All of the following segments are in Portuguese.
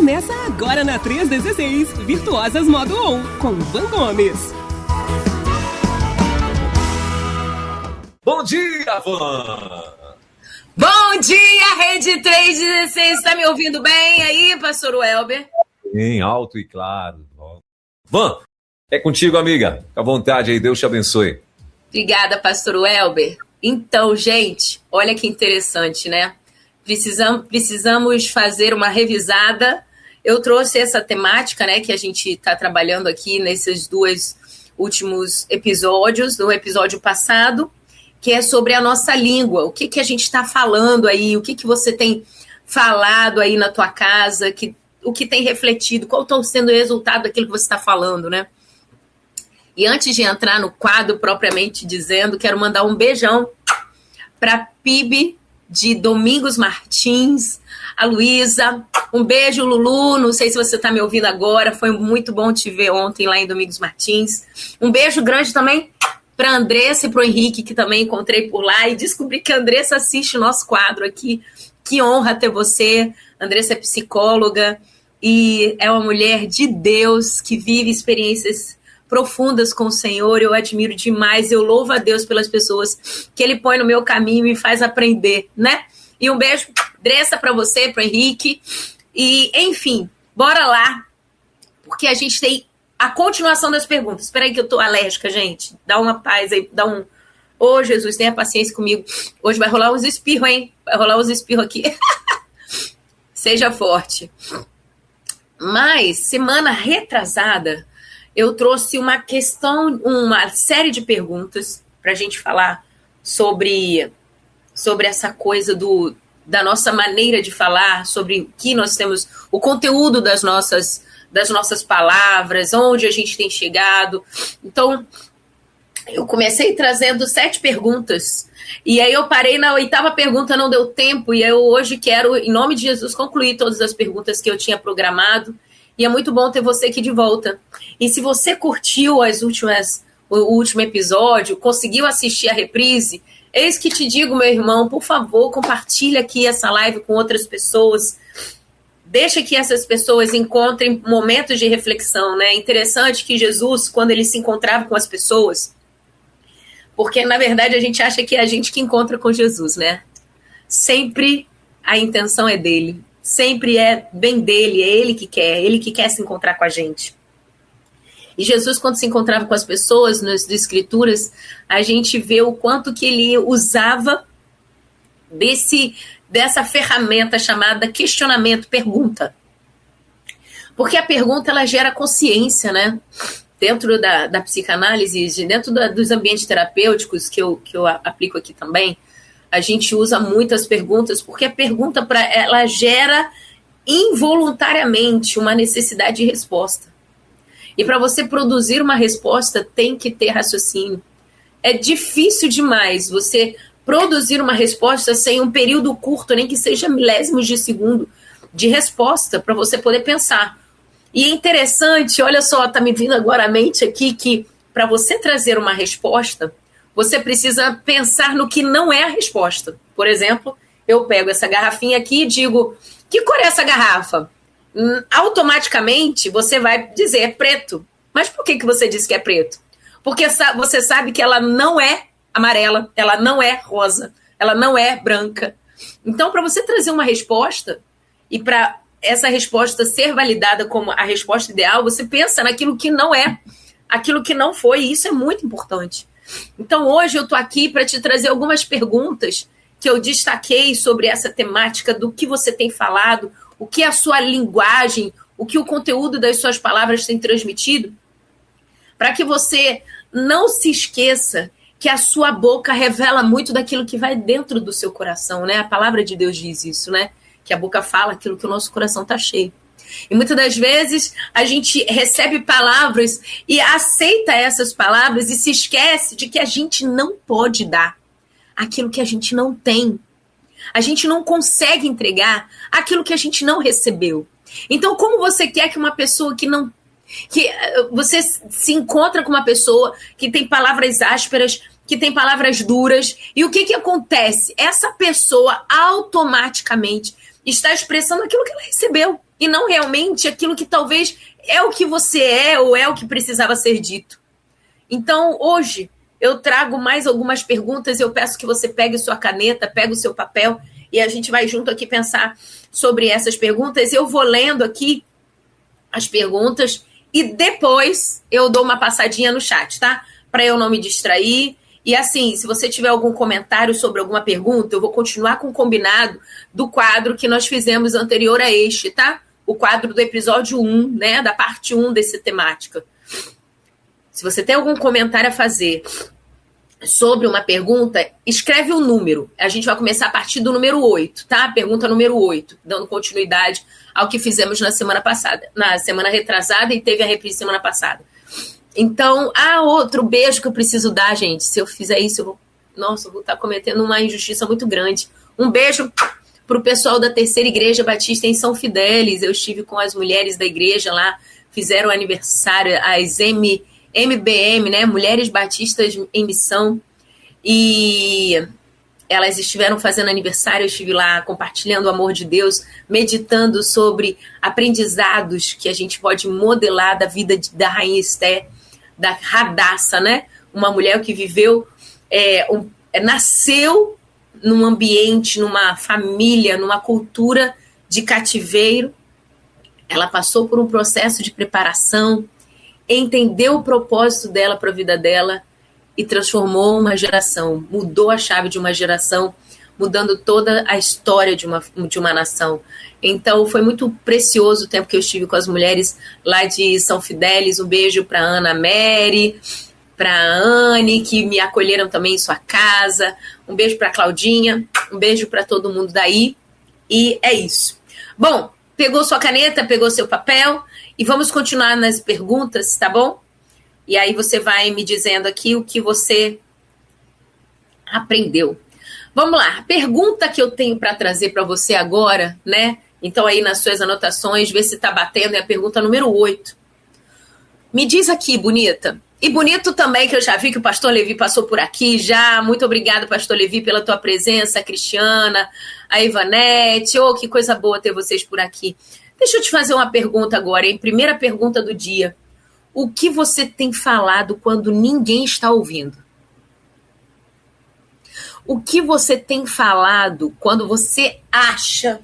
Começa agora na 316, Virtuosas Modo On, com Van Gomes. Bom dia, Van! Bom dia, Rede 316. Tá me ouvindo bem aí, pastor Welber? Bem alto e claro. Van, é contigo, amiga. Fica à vontade aí, Deus te abençoe. Obrigada, pastor Welber. Então, gente, olha que interessante, né? Precisamos fazer uma revisada. Eu trouxe essa temática, né, que a gente está trabalhando aqui nesses dois últimos episódios, no episódio passado, que é sobre a nossa língua. O que a gente está falando aí, o que você tem falado aí na tua casa, o que tem refletido, qual está sendo o resultado daquilo que você está falando, né? E antes de entrar no quadro propriamente dizendo, quero mandar um beijão para a PIB de Domingos Martins, a Luísa. Um beijo, Lulu. Não sei se você está me ouvindo agora. Foi muito bom te ver ontem lá em Domingos Martins. Um beijo grande também para a Andressa e para o Henrique, que também encontrei por lá. E descobri que a Andressa assiste o nosso quadro aqui. Que honra ter você. A Andressa é psicóloga e é uma mulher de Deus que vive experiências profundas com o Senhor. Eu admiro demais, eu louvo a Deus pelas pessoas que Ele põe no meu caminho e me faz aprender, né? E um beijo, Dressa, para você, para o Henrique. E, enfim, bora lá, porque a gente tem a continuação das perguntas. Espera aí que eu tô alérgica, gente. Dá uma paz aí, dá um... Ô, Jesus, tenha paciência comigo. Hoje vai rolar uns espirros, hein? Vai rolar uns espirros aqui. Seja forte. Mas, semana retrasada, eu trouxe uma série de perguntas para a gente falar sobre essa coisa da nossa maneira de falar, sobre o que nós temos, o conteúdo das nossas palavras, onde a gente tem chegado. Então, eu comecei trazendo 7 perguntas, e aí eu parei na 8ª pergunta, não deu tempo, e eu hoje quero, em nome de Jesus, concluir todas as perguntas que eu tinha programado. E é muito bom ter você aqui de volta. E se você curtiu o último episódio, conseguiu assistir a reprise, eis que te digo, meu irmão, por favor, compartilha aqui essa live com outras pessoas. Deixa que essas pessoas encontrem momentos de reflexão, né? É interessante que Jesus, quando ele se encontrava com as pessoas, porque, na verdade, a gente acha que é a gente que encontra com Jesus, né? Sempre a intenção é dele. Sempre é bem dele, é ele que quer se encontrar com a gente. E Jesus, quando se encontrava com as pessoas nas Escrituras, a gente vê o quanto que ele usava dessa ferramenta chamada questionamento, pergunta. Porque a pergunta, ela gera consciência, né? Dentro da psicanálise, dentro dos ambientes terapêuticos que eu aplico aqui também, a gente usa muitas perguntas, porque a pergunta ela gera involuntariamente uma necessidade de resposta. E para você produzir uma resposta, tem que ter raciocínio. É difícil demais você produzir uma resposta sem um período curto, nem que seja milésimos de segundo, de resposta, para você poder pensar. E é interessante, olha só, está me vindo agora à mente aqui, que para você trazer uma resposta, você precisa pensar no que não é a resposta. Por exemplo, eu pego essa garrafinha aqui e digo, que cor é essa garrafa? Automaticamente você vai dizer, é preto. Mas por que você disse que é preto? Porque você sabe que ela não é amarela, ela não é rosa, ela não é branca. Então, para você trazer uma resposta, e para essa resposta ser validada como a resposta ideal, você pensa naquilo que não é, aquilo que não foi, e isso é muito importante. Então, hoje eu estou aqui para te trazer algumas perguntas que eu destaquei sobre essa temática do que você tem falado, o que a sua linguagem, o que o conteúdo das suas palavras tem transmitido, para que você não se esqueça que a sua boca revela muito daquilo que vai dentro do seu coração, né? A palavra de Deus diz isso, né? Que a boca fala aquilo que o nosso coração está cheio. E muitas das vezes a gente recebe palavras e aceita essas palavras e se esquece de que a gente não pode dar aquilo que a gente não tem. A gente não consegue entregar aquilo que a gente não recebeu. Então, como você quer que uma pessoa que você se encontra com uma pessoa que tem palavras ásperas, que tem palavras duras. E o que acontece? Essa pessoa automaticamente está expressando aquilo que ela recebeu e não realmente aquilo que talvez é o que você é ou é o que precisava ser dito. Então, hoje, eu trago mais algumas perguntas. Eu peço que você pegue sua caneta, pegue o seu papel e a gente vai junto aqui pensar sobre essas perguntas. Eu vou lendo aqui as perguntas e depois eu dou uma passadinha no chat, tá? Para eu não me distrair. E assim, se você tiver algum comentário sobre alguma pergunta, eu vou continuar com o combinado do quadro que nós fizemos anterior a este, tá? O quadro do episódio 1, né? Da parte 1 dessa temática. Se você tem algum comentário a fazer sobre uma pergunta, escreve um número. A gente vai começar a partir do número 8, tá? Pergunta número 8, dando continuidade ao que fizemos na semana passada, na semana retrasada, e teve a reprise semana passada. Então, outro beijo que eu preciso dar, gente. Se eu fizer isso, eu vou estar cometendo uma injustiça muito grande. Um beijo para o pessoal da Terceira Igreja Batista em São Fidélis. Eu estive com as mulheres da igreja lá, fizeram aniversário, as MBM, né? Mulheres Batistas em Missão. E elas estiveram fazendo aniversário, eu estive lá compartilhando o amor de Deus, meditando sobre aprendizados que a gente pode modelar da vida da Rainha Esther, da Radassa, né? Uma mulher que viveu, nasceu num ambiente, numa família, numa cultura de cativeiro. Ela passou por um processo de preparação, entendeu o propósito dela para a vida dela e transformou uma geração, mudou a chave de uma geração, mudando toda a história de uma nação. Então, foi muito precioso o tempo que eu estive com as mulheres lá de São Fidélis. Um beijo para Ana Mary, para Anne, que me acolheram também em sua casa. Um beijo para Claudinha, um beijo para todo mundo daí. E é isso. Bom, pegou sua caneta, pegou seu papel e vamos continuar nas perguntas, tá bom? E aí você vai me dizendo aqui o que você aprendeu. Vamos lá, a pergunta que eu tenho para trazer para você agora, né? Então aí nas suas anotações, vê se está batendo, é a pergunta número 8. Me diz aqui, bonita. E bonito também, que eu já vi que o pastor Levi passou por aqui já. Muito obrigada, pastor Levi, pela tua presença, a Cristiana, a Ivanete. Que coisa boa ter vocês por aqui. Deixa eu te fazer uma pergunta agora, hein? Primeira pergunta do dia. O que você tem falado quando ninguém está ouvindo? O que você tem falado quando você acha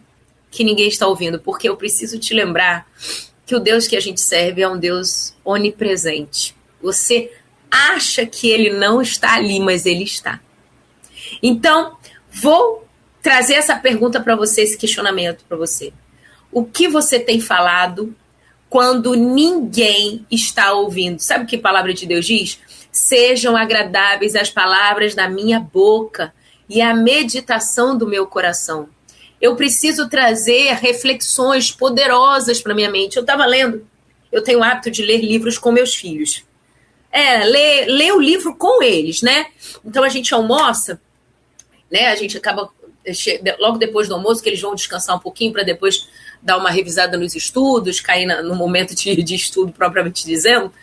que ninguém está ouvindo? Porque eu preciso te lembrar que o Deus que a gente serve é um Deus onipresente. Você acha que ele não está ali, mas ele está. Então, vou trazer essa pergunta para você, esse questionamento para você. O que você tem falado quando ninguém está ouvindo? Sabe o que a palavra de Deus diz? Sejam agradáveis as palavras da minha boca e a meditação do meu coração. Eu preciso trazer reflexões poderosas para minha mente. Eu estava lendo, eu tenho o hábito de ler livros com meus filhos. Ler o livro com eles, né? Então a gente almoça, né? A gente acaba, logo depois do almoço, que eles vão descansar um pouquinho para depois dar uma revisada nos estudos, cair no momento de estudo propriamente dizendo.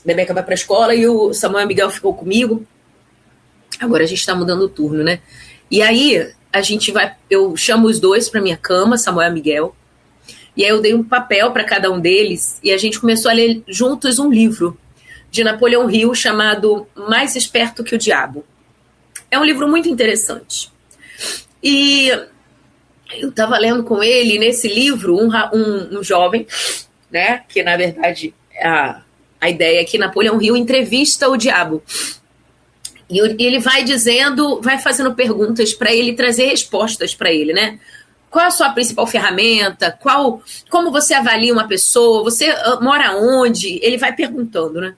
Bebeca vai para a escola e o Samuel Miguel ficou comigo. Agora a gente está mudando o turno, né? E aí eu chamo os dois para minha cama, Samuel e Miguel, e aí eu dei um papel para cada um deles e a gente começou a ler juntos um livro de Napoleão Hill chamado Mais Esperto que o Diabo. É um livro muito interessante. E eu estava lendo com ele, nesse livro, um jovem, né, que na verdade a ideia é que Napoleão Hill entrevista o diabo. E ele vai dizendo, vai fazendo perguntas para ele, trazer respostas para ele, né? Qual a sua principal ferramenta? Como você avalia uma pessoa? Você mora onde? Ele vai perguntando, né?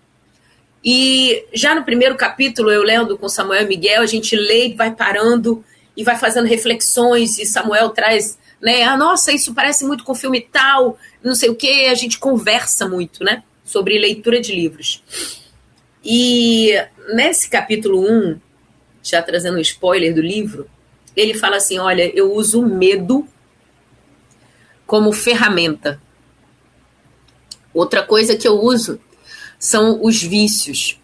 E já no primeiro capítulo, eu lendo com Samuel e Miguel, a gente lê e vai parando e vai fazendo reflexões, e Samuel traz, né? Nossa, isso parece muito com filme tal, não sei o quê. A gente conversa muito, né? Sobre leitura de livros. E nesse capítulo 1, já trazendo um spoiler do livro, ele fala assim, olha, eu uso o medo como ferramenta. Outra coisa que eu uso são os vícios.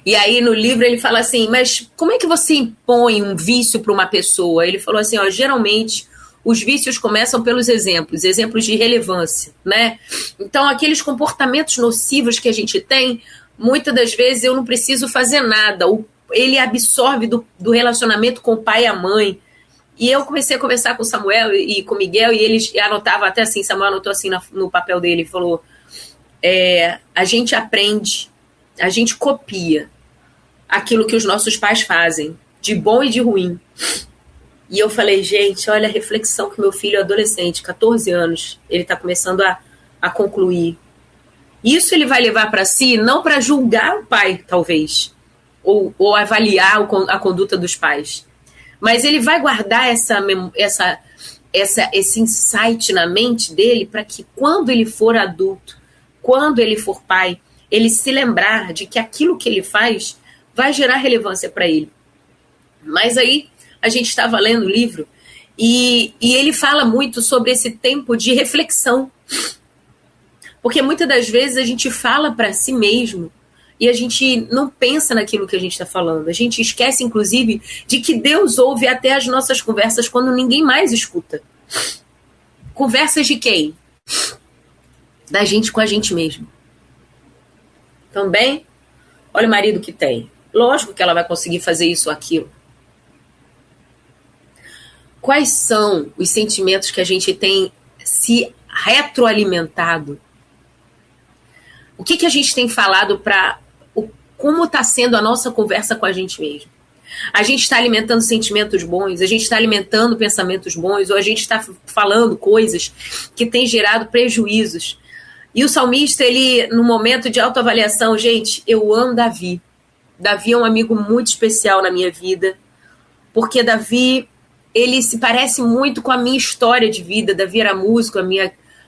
E aí no livro ele fala assim, mas como é que você impõe um vício para uma pessoa? Ele falou assim, ó, geralmente os vícios começam pelos exemplos de relevância, né? Então aqueles comportamentos nocivos que a gente tem, muitas das vezes eu não preciso fazer nada, ele absorve do relacionamento com o pai e a mãe. E eu comecei a conversar com o Samuel e com o Miguel, e eles anotavam até assim, Samuel anotou assim no papel dele, falou, a gente aprende, a gente copia aquilo que os nossos pais fazem, de bom e de ruim. E eu falei, gente, olha a reflexão que meu filho adolescente, 14 anos, ele está começando a concluir. Isso ele vai levar para si, não para julgar o pai, talvez, ou avaliar a conduta dos pais, mas ele vai guardar esse insight na mente dele para que quando ele for adulto, quando ele for pai, ele se lembrar de que aquilo que ele faz vai gerar relevância para ele. Mas aí a gente estava lendo o livro e ele fala muito sobre esse tempo de reflexão. Porque muitas das vezes a gente fala para si mesmo e a gente não pensa naquilo que a gente está falando. A gente esquece, inclusive, de que Deus ouve até as nossas conversas quando ninguém mais escuta. Conversas de quem? Da gente com a gente mesmo. Também, olha o marido que tem. Lógico que ela vai conseguir fazer isso ou aquilo. Quais são os sentimentos que a gente tem se retroalimentado? O que a gente tem falado para como está sendo a nossa conversa com a gente mesmo? A gente está alimentando sentimentos bons, a gente está alimentando pensamentos bons, ou a gente está falando coisas que têm gerado prejuízos. E o salmista, ele, no momento de autoavaliação, gente, eu amo Davi. Davi é um amigo muito especial na minha vida, porque Davi, ele se parece muito com a minha história de vida. Davi era músico,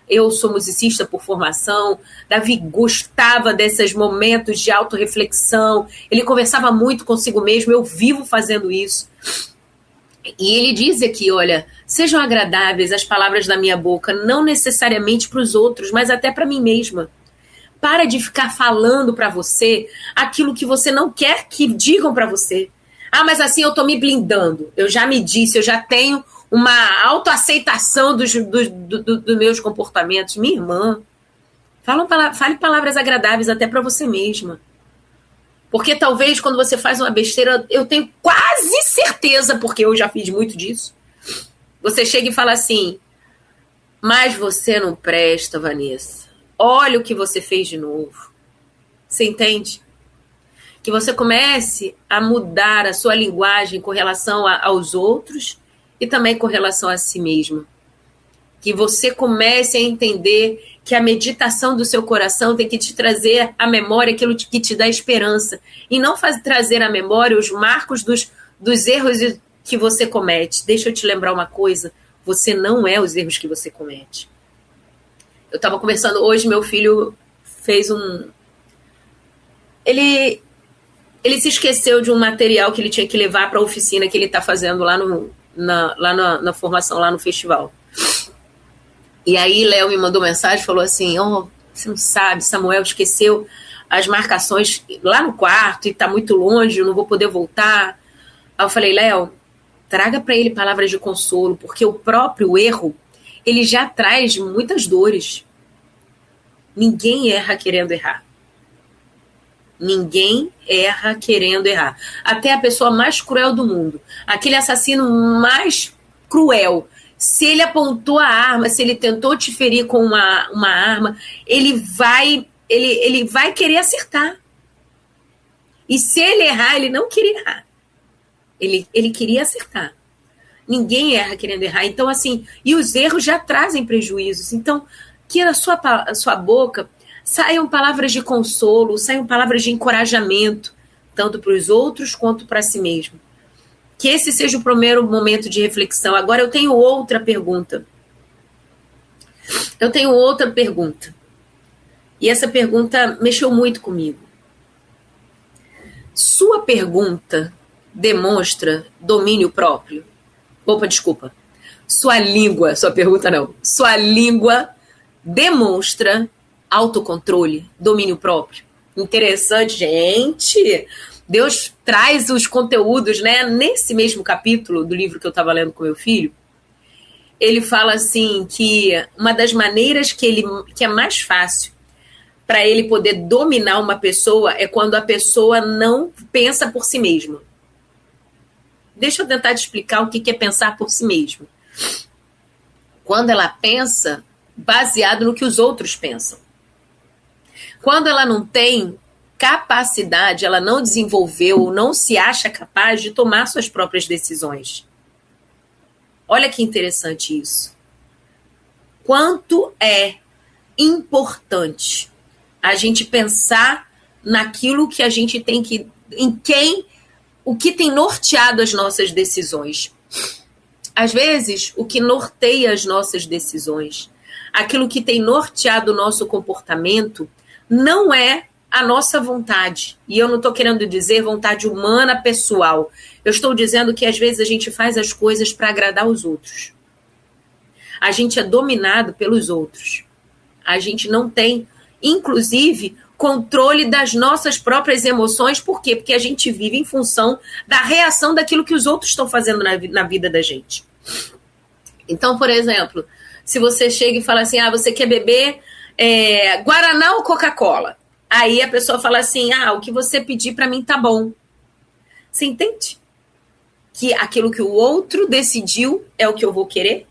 eu sou musicista por formação. Davi gostava desses momentos de autorreflexão. Ele conversava muito consigo mesmo. Eu vivo fazendo isso. E ele diz aqui, olha, sejam agradáveis as palavras da minha boca, não necessariamente para os outros, mas até para mim mesma. Para de ficar falando para você aquilo que você não quer que digam para você. Ah, mas assim eu estou me blindando. Eu já me disse, eu já tenho uma autoaceitação dos meus comportamentos. Minha irmã, fale palavras agradáveis até para você mesma. Porque talvez quando você faz uma besteira, eu tenho quase certeza, porque eu já fiz muito disso, você chega e fala assim, mas você não presta, Vanessa. Olha o que você fez de novo. Você entende? Que você comece a mudar a sua linguagem com relação aos outros e também com relação a si mesmo. Que você comece a entender que a meditação do seu coração tem que te trazer à memória aquilo que te dá esperança. E não trazer à memória os marcos dos erros que você comete. Deixa eu te lembrar uma coisa. Você não é os erros que você comete. Eu estava conversando hoje, meu filho fez Ele se esqueceu de um material que ele tinha que levar para a oficina que ele está fazendo lá na formação, lá no festival. E aí Léo me mandou mensagem, falou assim, você não sabe, Samuel esqueceu as marcações lá no quarto e está muito longe, eu não vou poder voltar. Aí eu falei, Léo, traga para ele palavras de consolo, porque o próprio erro, ele já traz muitas dores. Ninguém erra querendo errar. Ninguém erra querendo errar. Até a pessoa mais cruel do mundo, aquele assassino mais cruel, se ele apontou a arma, se ele tentou te ferir com uma arma, ele vai querer acertar. E se ele errar, ele não queria errar. Ele queria acertar. Ninguém erra querendo errar. Então, assim, e os erros já trazem prejuízos. Então, que na sua boca saiam palavras de consolo, saiam palavras de encorajamento, tanto para os outros quanto para si mesmo. Que esse seja o primeiro momento de reflexão. Agora eu tenho outra pergunta. E essa pergunta mexeu muito comigo. Sua pergunta demonstra domínio próprio? Opa, desculpa. Sua língua demonstra autocontrole, domínio próprio? Interessante, gente. Deus traz os conteúdos, né? Nesse mesmo capítulo do livro que eu estava lendo com meu filho, ele fala assim que uma das maneiras que é mais fácil para ele poder dominar uma pessoa é quando a pessoa não pensa por si mesma. Deixa eu tentar te explicar o que é pensar por si mesmo. Quando ela pensa baseado no que os outros pensam. Quando ela não tem capacidade, ela não desenvolveu, não se acha capaz de tomar suas próprias decisões. Olha que interessante isso. Quanto é importante a gente pensar naquilo que a gente tem que... o que tem norteado as nossas decisões. Às vezes, o que norteia as nossas decisões, aquilo que tem norteado o nosso comportamento, não é a nossa vontade. E eu não estou querendo dizer vontade humana, pessoal. Eu estou dizendo que às vezes a gente faz as coisas para agradar os outros. A gente é dominado pelos outros. A gente não tem, inclusive, controle das nossas próprias emoções. Por quê? Porque a gente vive em função da reação daquilo que os outros estão fazendo na vida da gente. Então, por exemplo, se você chega e fala assim, você quer beber Guaraná ou Coca-Cola? Aí a pessoa fala assim, o que você pedir para mim tá bom. Você entende? Que aquilo que o outro decidiu é o que eu vou querer?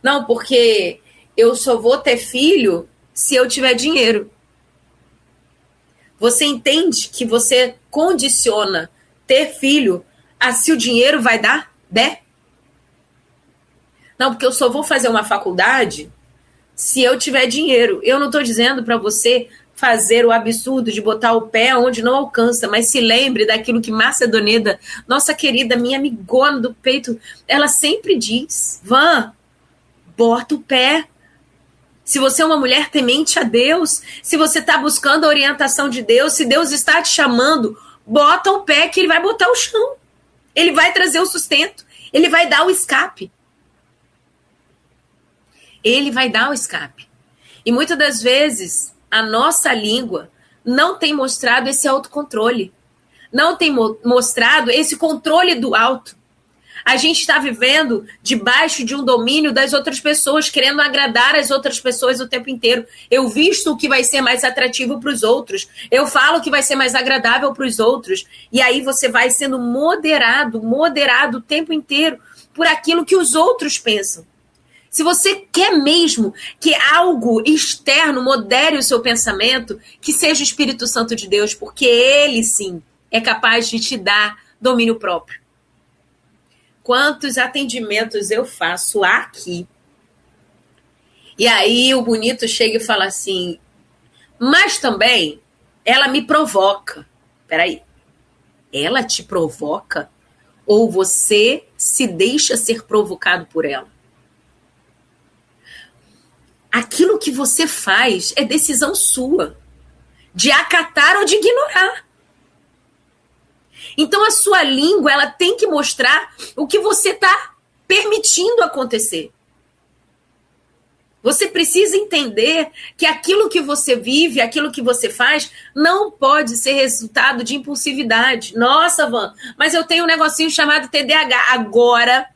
Não, porque eu só vou ter filho se eu tiver dinheiro. Você entende que você condiciona ter filho a se o dinheiro vai dar? Não, porque eu só vou fazer uma faculdade se eu tiver dinheiro. Eu não estou dizendo para você fazer o absurdo de botar o pé onde não alcança, mas se lembre daquilo que Márcia Doneda, nossa querida, minha amigona do peito, ela sempre diz, bota o pé. Se você é uma mulher temente a Deus, se você está buscando a orientação de Deus, se Deus está te chamando, bota o pé que ele vai botar o chão. Ele vai trazer o sustento. Ele vai dar o escape. Ele vai dar o escape. E muitas das vezes, a nossa língua não tem mostrado esse autocontrole. Não tem mostrado esse controle do alto. A gente está vivendo debaixo de um domínio das outras pessoas, querendo agradar as outras pessoas o tempo inteiro. Eu visto o que vai ser mais atrativo para os outros. Eu falo o que vai ser mais agradável para os outros. E aí você vai sendo moderado o tempo inteiro por aquilo que os outros pensam. Se você quer mesmo que algo externo modere o seu pensamento, que seja o Espírito Santo de Deus, porque ele, sim, é capaz de te dar domínio próprio. Quantos atendimentos eu faço aqui? E aí o bonito chega e fala assim, mas também ela me provoca. Peraí, ela te provoca? Ou você se deixa ser provocado por ela? Aquilo que você faz é decisão sua, de acatar ou de ignorar. Então a sua língua, ela tem que mostrar o que você está permitindo acontecer. Você precisa entender que aquilo que você vive, aquilo que você faz, não pode ser resultado de impulsividade. Nossa, Van, mas eu tenho um negocinho chamado TDAH. Agora,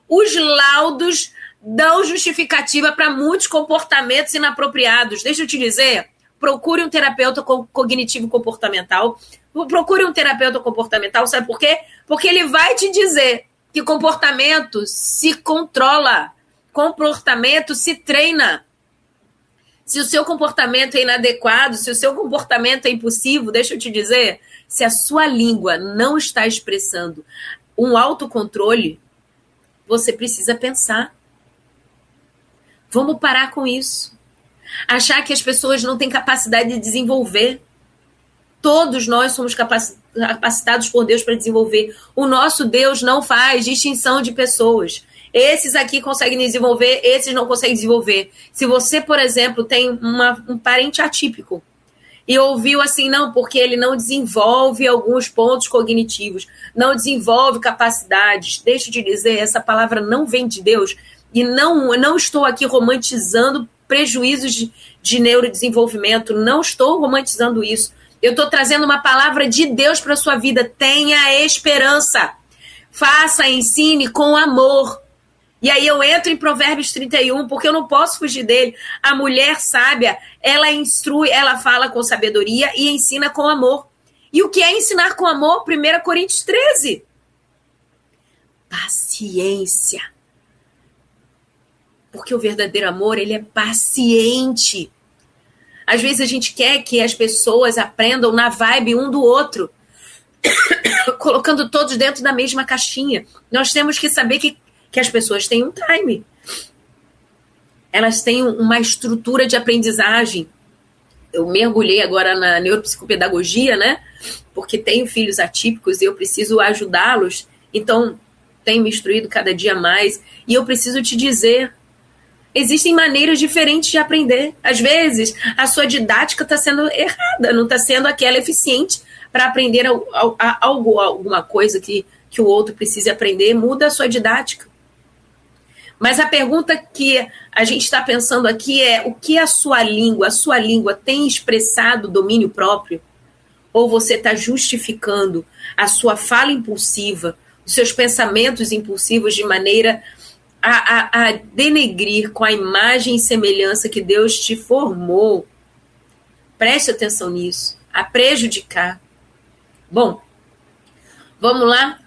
os laudos dão justificativa para muitos comportamentos inapropriados. Deixa eu te dizer, procure um terapeuta cognitivo comportamental. Procure um terapeuta comportamental, sabe por quê? Porque ele vai te dizer que comportamento se controla, comportamento se treina. Se o seu comportamento é inadequado, se o seu comportamento é impulsivo, deixa eu te dizer, se a sua língua não está expressando um autocontrole, você precisa pensar. Vamos parar com isso. Achar que as pessoas não têm capacidade de desenvolver. Todos nós somos capacitados por Deus para desenvolver. O nosso Deus não faz distinção de pessoas. Esses aqui conseguem desenvolver, esses não conseguem desenvolver. Se você, por exemplo, tem um parente atípico e ouviu assim, não, porque ele não desenvolve alguns pontos cognitivos, não desenvolve capacidades, deixa eu te dizer, essa palavra não vem de Deus. E não estou aqui romantizando prejuízos de neurodesenvolvimento. Não estou romantizando isso. Eu estou trazendo uma palavra de Deus para a sua vida. Tenha esperança. Faça, ensine com amor. E aí eu entro em Provérbios 31, porque eu não posso fugir dele. A mulher sábia, ela instrui, ela fala com sabedoria e ensina com amor. E o que é ensinar com amor? 1 Coríntios 13. Paciência. Porque o verdadeiro amor, ele é paciente. Às vezes a gente quer que as pessoas aprendam na vibe um do outro, colocando todos dentro da mesma caixinha. Nós temos que saber que as pessoas têm um time. Elas têm uma estrutura de aprendizagem. Eu mergulhei agora na neuropsicopedagogia, né? Porque tenho filhos atípicos e eu preciso ajudá-los. Então, tenho me instruído cada dia mais. E eu preciso te dizer, existem maneiras diferentes de aprender. Às vezes, a sua didática está sendo errada, não está sendo aquela eficiente para aprender alguma coisa que o outro precise aprender. Muda a sua didática. Mas a pergunta que a gente está pensando aqui é: o que a sua língua tem expressado domínio próprio? Ou você está justificando a sua fala impulsiva, os seus pensamentos impulsivos de maneira a denegrir com a imagem e semelhança que Deus te formou? Preste atenção nisso, a prejudicar. Bom, vamos lá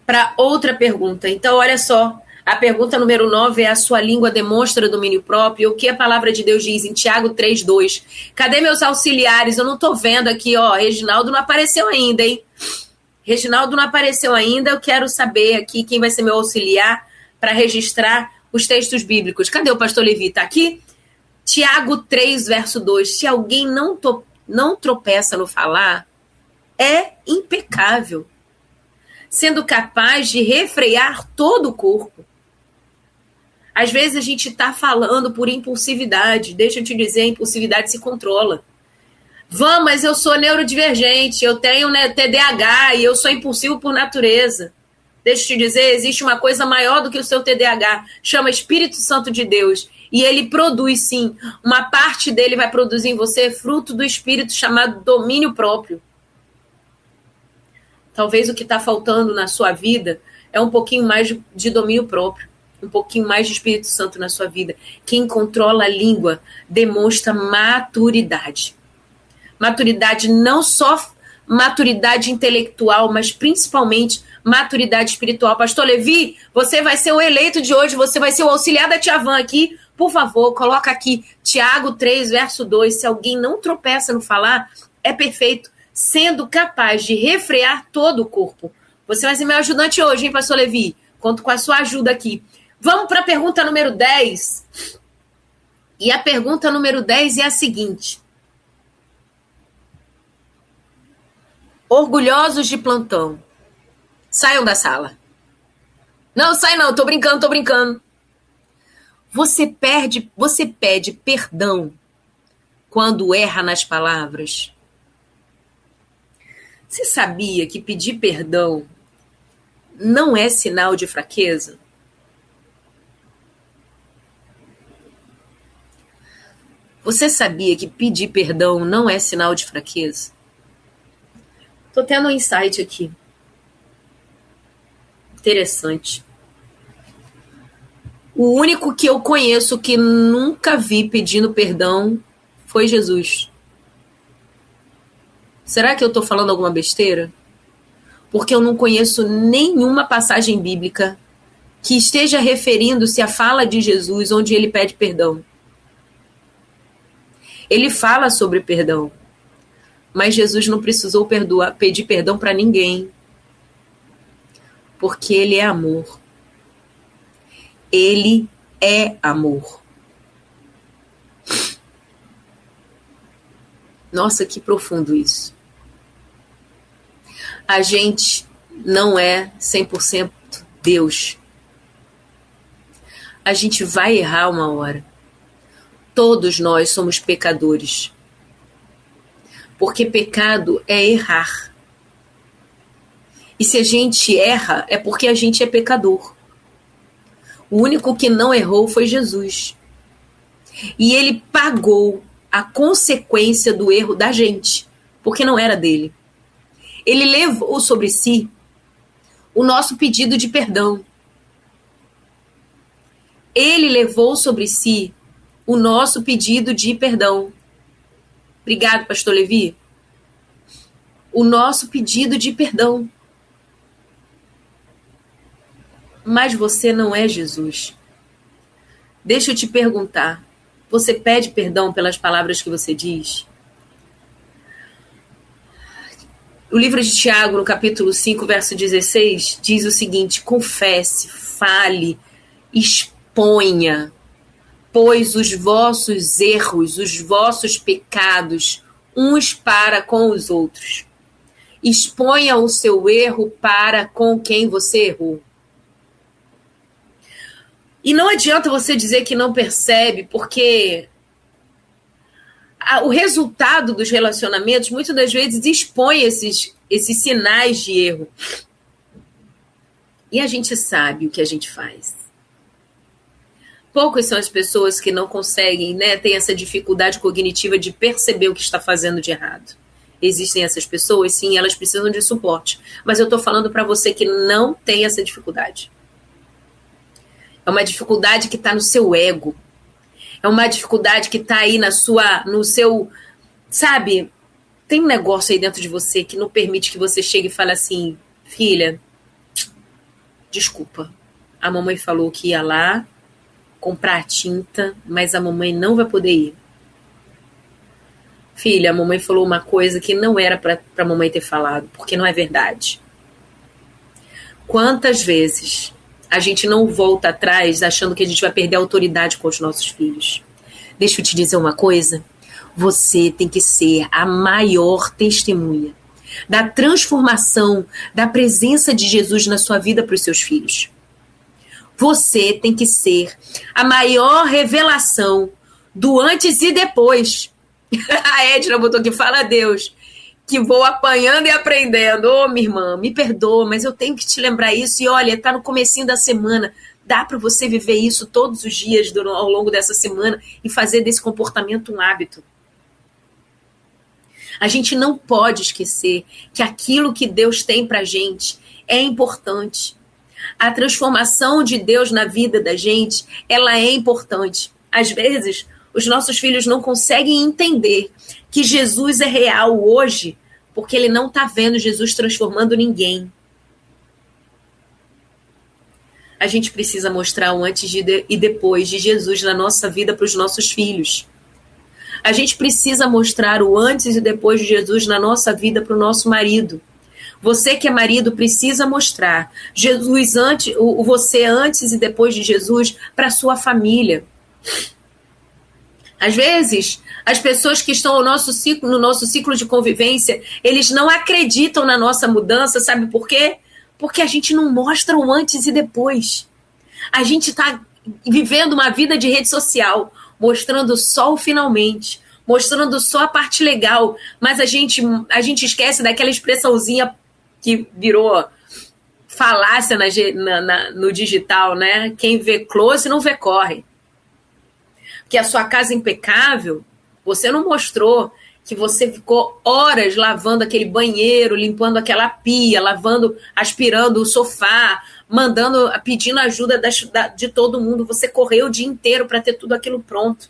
para outra pergunta. Então, olha só. A pergunta número 9 é: a sua língua demonstra domínio próprio? O que a palavra de Deus diz em Tiago 3:2? Cadê meus auxiliares? Eu não estou vendo aqui, ó. Reginaldo não apareceu ainda, hein? Reginaldo não apareceu ainda. Eu quero saber aqui quem vai ser meu auxiliar para registrar os textos bíblicos. Cadê o pastor Levi? Está aqui? Tiago 3, verso 2. Se alguém não tropeça no falar, é impecável, sendo capaz de refrear todo o corpo. Às vezes a gente está falando por impulsividade. Deixa eu te dizer, a impulsividade se controla. Mas eu sou neurodivergente, eu tenho TDAH e eu sou impulsivo por natureza. Deixa eu te dizer, existe uma coisa maior do que o seu TDAH, chama Espírito Santo de Deus. E ele produz, sim, uma parte dele vai produzir em você fruto do Espírito chamado domínio próprio. Talvez o que está faltando na sua vida é um pouquinho mais de domínio próprio, um pouquinho mais de Espírito Santo na sua vida. Quem controla a língua demonstra maturidade. Maturidade, não só maturidade intelectual, mas principalmente maturidade espiritual. Pastor Levi, você vai ser o eleito de hoje, você vai ser o auxiliar da Tia Van aqui. Por favor, coloca aqui Tiago 3, verso 2. Se alguém não tropeça no falar, é perfeito, sendo capaz de refrear todo o corpo. Você vai ser meu ajudante hoje, hein, pastor Levi? Conto com a sua ajuda aqui. Vamos para a pergunta número 10. E a pergunta número 10 é a seguinte: orgulhosos de plantão, saiam da sala. Não, sai não, tô brincando. Você pede perdão quando erra nas palavras? Você sabia que pedir perdão não é sinal de fraqueza? Você sabia que pedir perdão não é sinal de fraqueza? Tô tendo um insight aqui. Interessante. O único que eu conheço que nunca vi pedindo perdão foi Jesus. Será que eu estou falando alguma besteira? Porque eu não conheço nenhuma passagem bíblica que esteja referindo-se à fala de Jesus onde ele pede perdão. Ele fala sobre perdão, mas Jesus não precisou pedir perdão para ninguém, porque ele é amor. Ele é amor. Nossa, que profundo isso. A gente não é 100% Deus. A gente vai errar uma hora. Todos nós somos pecadores. Porque pecado é errar. E se a gente erra, é porque a gente é pecador. O único que não errou foi Jesus. E ele pagou a consequência do erro da gente, porque não era dele. Ele levou sobre si o nosso pedido de perdão. Ele levou sobre si o nosso pedido de perdão. Obrigado, pastor Levi. O nosso pedido de perdão. Mas você não é Jesus. Deixa eu te perguntar. Você pede perdão pelas palavras que você diz? O livro de Tiago, no capítulo 5, verso 16, diz o seguinte: confesse, fale, exponha, pois os vossos erros, os vossos pecados, uns para com os outros. Exponha o seu erro para com quem você errou. E não adianta você dizer que não percebe, porque o resultado dos relacionamentos, muitas das vezes, expõe esses sinais de erro. E a gente sabe o que a gente faz. Poucas são as pessoas que não conseguem, né, têm essa dificuldade cognitiva de perceber o que está fazendo de errado. Existem essas pessoas, sim, elas precisam de suporte. Mas eu estou falando para você que não tem essa dificuldade. É uma dificuldade que está no seu ego. É uma dificuldade que está aí no seu, sabe? Tem um negócio aí dentro de você que não permite que você chegue e fale assim: filha, desculpa, a mamãe falou que ia lá comprar a tinta, mas a mamãe não vai poder ir. Filha, a mamãe falou uma coisa que não era para a mamãe ter falado, porque não é verdade. Quantas vezes a gente não volta atrás achando que a gente vai perder a autoridade com os nossos filhos? Deixa eu te dizer uma coisa. Você tem que ser a maior testemunha da transformação, da presença de Jesus na sua vida para os seus filhos. Você tem que ser a maior revelação do antes e depois. A Edna botou aqui, fala a Deus, que vou apanhando e aprendendo. Ô, minha irmã, me perdoa, mas eu tenho que te lembrar isso. E olha, tá no comecinho da semana. Dá para você viver isso todos os dias ao longo dessa semana e fazer desse comportamento um hábito. A gente não pode esquecer que aquilo que Deus tem pra gente é importante. A transformação de Deus na vida da gente, ela é importante. Às vezes, os nossos filhos não conseguem entender que Jesus é real hoje, porque ele não está vendo Jesus transformando ninguém. A gente precisa mostrar o antes e depois de Jesus na nossa vida para os nossos filhos. A gente precisa mostrar o antes e depois de Jesus na nossa vida para o nosso marido. Você que é marido precisa mostrar Jesus você antes e depois de Jesus para a sua família. Às vezes, as pessoas que estão no nosso ciclo de convivência, eles não acreditam na nossa mudança, sabe por quê? Porque a gente não mostra o antes e depois. A gente está vivendo uma vida de rede social, mostrando só o finalmente, mostrando só a parte legal, mas a gente esquece daquela expressãozinha que virou falácia no digital, né? Quem vê close não vê corre. Que a sua casa é impecável, você não mostrou que você ficou horas lavando aquele banheiro, limpando aquela pia, aspirando o sofá, pedindo ajuda de todo mundo. Você correu o dia inteiro para ter tudo aquilo pronto.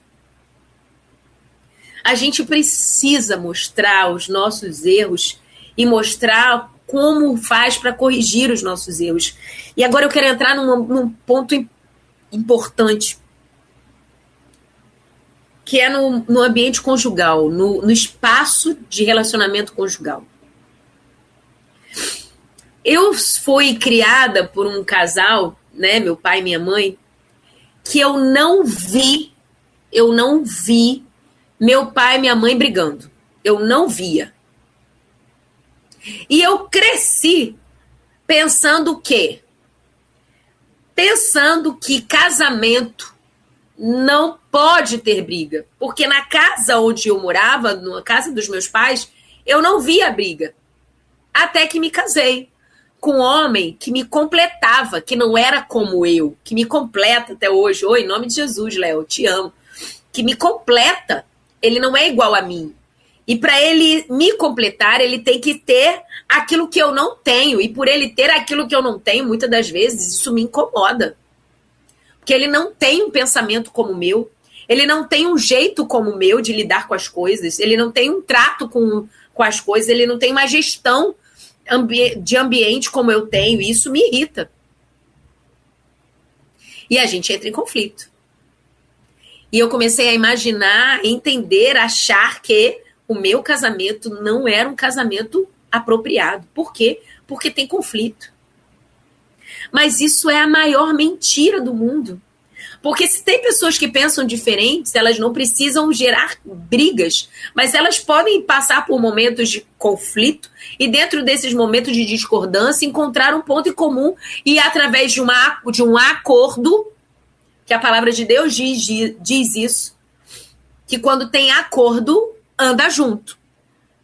A gente precisa mostrar os nossos erros e mostrar como faz para corrigir os nossos erros. E agora eu quero entrar num ponto importante, que é no ambiente conjugal, no espaço de relacionamento conjugal. Eu fui criada por um casal, né, meu pai e minha mãe, que eu não vi meu pai e minha mãe brigando. Eu não via. E eu cresci pensando o quê? Pensando que casamento não pode ter briga. Porque na casa onde eu morava, na casa dos meus pais, eu não via briga. Até que me casei com um homem que me completava, que não era como eu, que me completa até hoje. Oi, em nome de Jesus, Léo, te amo. que me completa, ele não é igual a mim. E para ele me completar, ele tem que ter aquilo que eu não tenho. E por ele ter aquilo que eu não tenho, muitas das vezes, isso me incomoda. Porque ele não tem um pensamento como o meu. Ele não tem um jeito como o meu de lidar com as coisas. Ele não tem um trato com as coisas. Ele não tem uma gestão de ambiente como eu tenho. E isso me irrita. E a gente entra em conflito. E eu comecei a imaginar, entender, achar que o meu casamento não era um casamento apropriado. Por quê? Porque tem conflito. Mas isso é a maior mentira do mundo. Porque se tem pessoas que pensam diferentes, elas não precisam gerar brigas, mas elas podem passar por momentos de conflito e dentro desses momentos de discordância encontrar um ponto em comum e através de um acordo, que a palavra de Deus diz isso, que quando tem acordo, anda junto.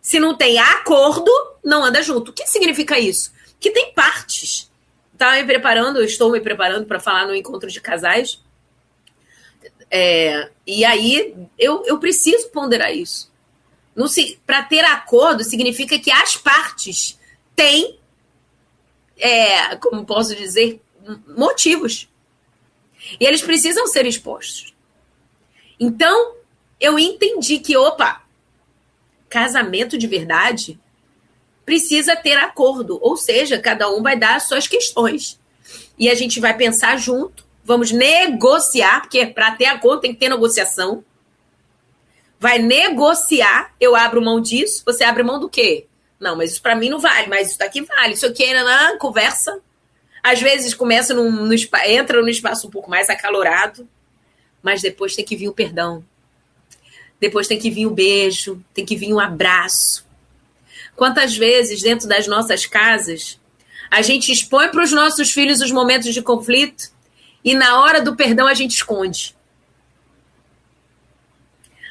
Se não tem acordo, não anda junto. O que significa isso? Que tem partes. Estou me preparando para falar no encontro de casais. E aí eu preciso ponderar isso. Para ter acordo, significa que as partes têm, como posso dizer, motivos. E eles precisam ser expostos. Então, eu entendi que, casamento de verdade precisa ter acordo. Ou seja, cada um vai dar as suas questões. E a gente vai pensar junto. Vamos negociar, porque para ter acordo tem que ter negociação. Vai negociar, eu abro mão disso, você abre mão do quê? Não, mas isso para mim não vale, mas isso daqui vale. Isso aqui é conversa. Às vezes começa entra no espaço um pouco mais acalorado, mas depois tem que vir o perdão. Depois tem que vir o beijo, tem que vir um abraço. Quantas vezes dentro das nossas casas a gente expõe para os nossos filhos os momentos de conflito e na hora do perdão a gente esconde.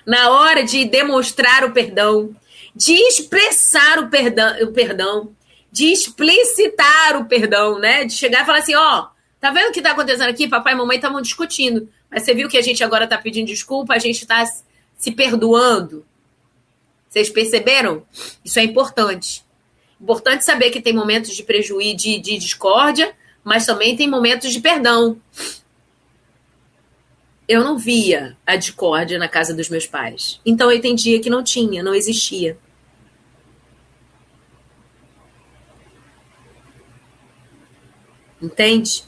Na hora de demonstrar o perdão, de expressar o perdão, de explicitar o perdão, né? De chegar e falar assim, tá vendo o que tá acontecendo aqui? Papai e mamãe estavam discutindo, mas você viu que a gente agora tá pedindo desculpa, a gente tá se perdoando. Vocês perceberam? Isso é importante. Importante saber que tem momentos de prejuízo, de discórdia, mas também tem momentos de perdão. Eu não via a discórdia na casa dos meus pais. Então eu entendia que não existia. Entende?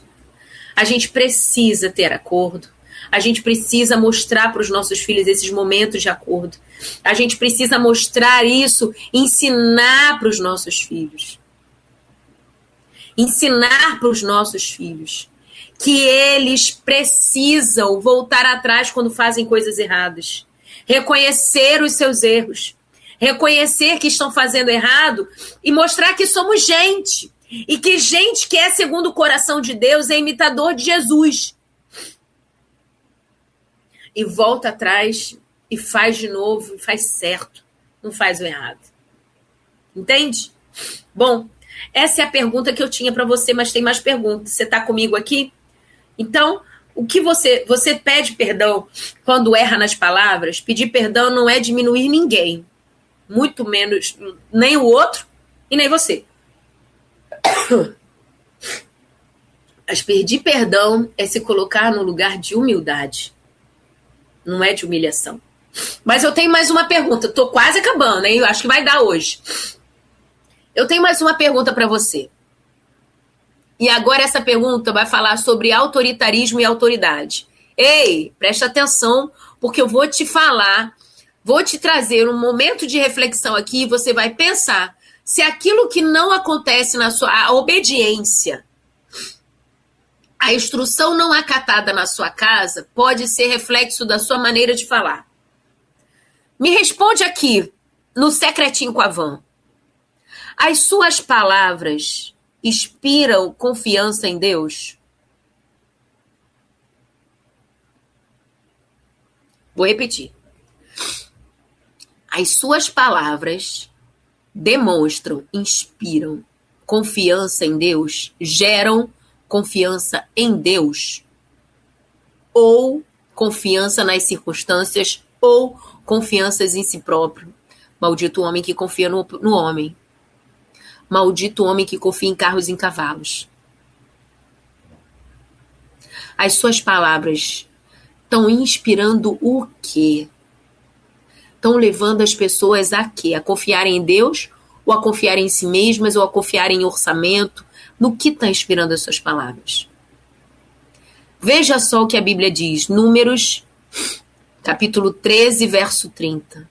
A gente precisa ter acordo. A gente precisa mostrar para os nossos filhos esses momentos de acordo. A gente precisa mostrar isso, ensinar para os nossos filhos. Ensinar para os nossos filhos que eles precisam voltar atrás quando fazem coisas erradas. Reconhecer os seus erros. Reconhecer que estão fazendo errado e mostrar que somos gente. E que gente que é segundo o coração de Deus é imitador de Jesus. E volta atrás e faz de novo, e faz certo. Não faz o errado. Entende? Bom, essa é a pergunta que eu tinha para você, mas tem mais perguntas. Você está comigo aqui? Então, o que você pede perdão quando erra nas palavras? Pedir perdão não é diminuir ninguém. Muito menos nem o outro e nem você. Mas pedir perdão é se colocar no lugar de humildade. Não é de humilhação. Mas eu tenho mais uma pergunta. Estou quase acabando, hein? Eu acho que vai dar hoje. Eu tenho mais uma pergunta para você. E agora essa pergunta vai falar sobre autoritarismo e autoridade. Ei, presta atenção, porque eu vou te falar, vou te trazer um momento de reflexão aqui e você vai pensar se aquilo que não acontece na sua obediência, a instrução não acatada na sua casa, pode ser reflexo da sua maneira de falar. Me responde aqui, no secretinho com a Van. As suas palavras inspiram confiança em Deus? Vou repetir. As suas palavras demonstram, inspiram confiança em Deus? Geram confiança em Deus? Ou confiança nas circunstâncias ou confianças em si próprio. Maldito o homem que confia no homem. Maldito o homem que confia em carros e em cavalos. As suas palavras estão inspirando o quê? Estão levando as pessoas a quê? A confiarem em Deus? Ou a confiarem em si mesmas? Ou a confiarem em orçamento? No que está inspirando as suas palavras? Veja só o que a Bíblia diz. Números, capítulo 13, verso 30.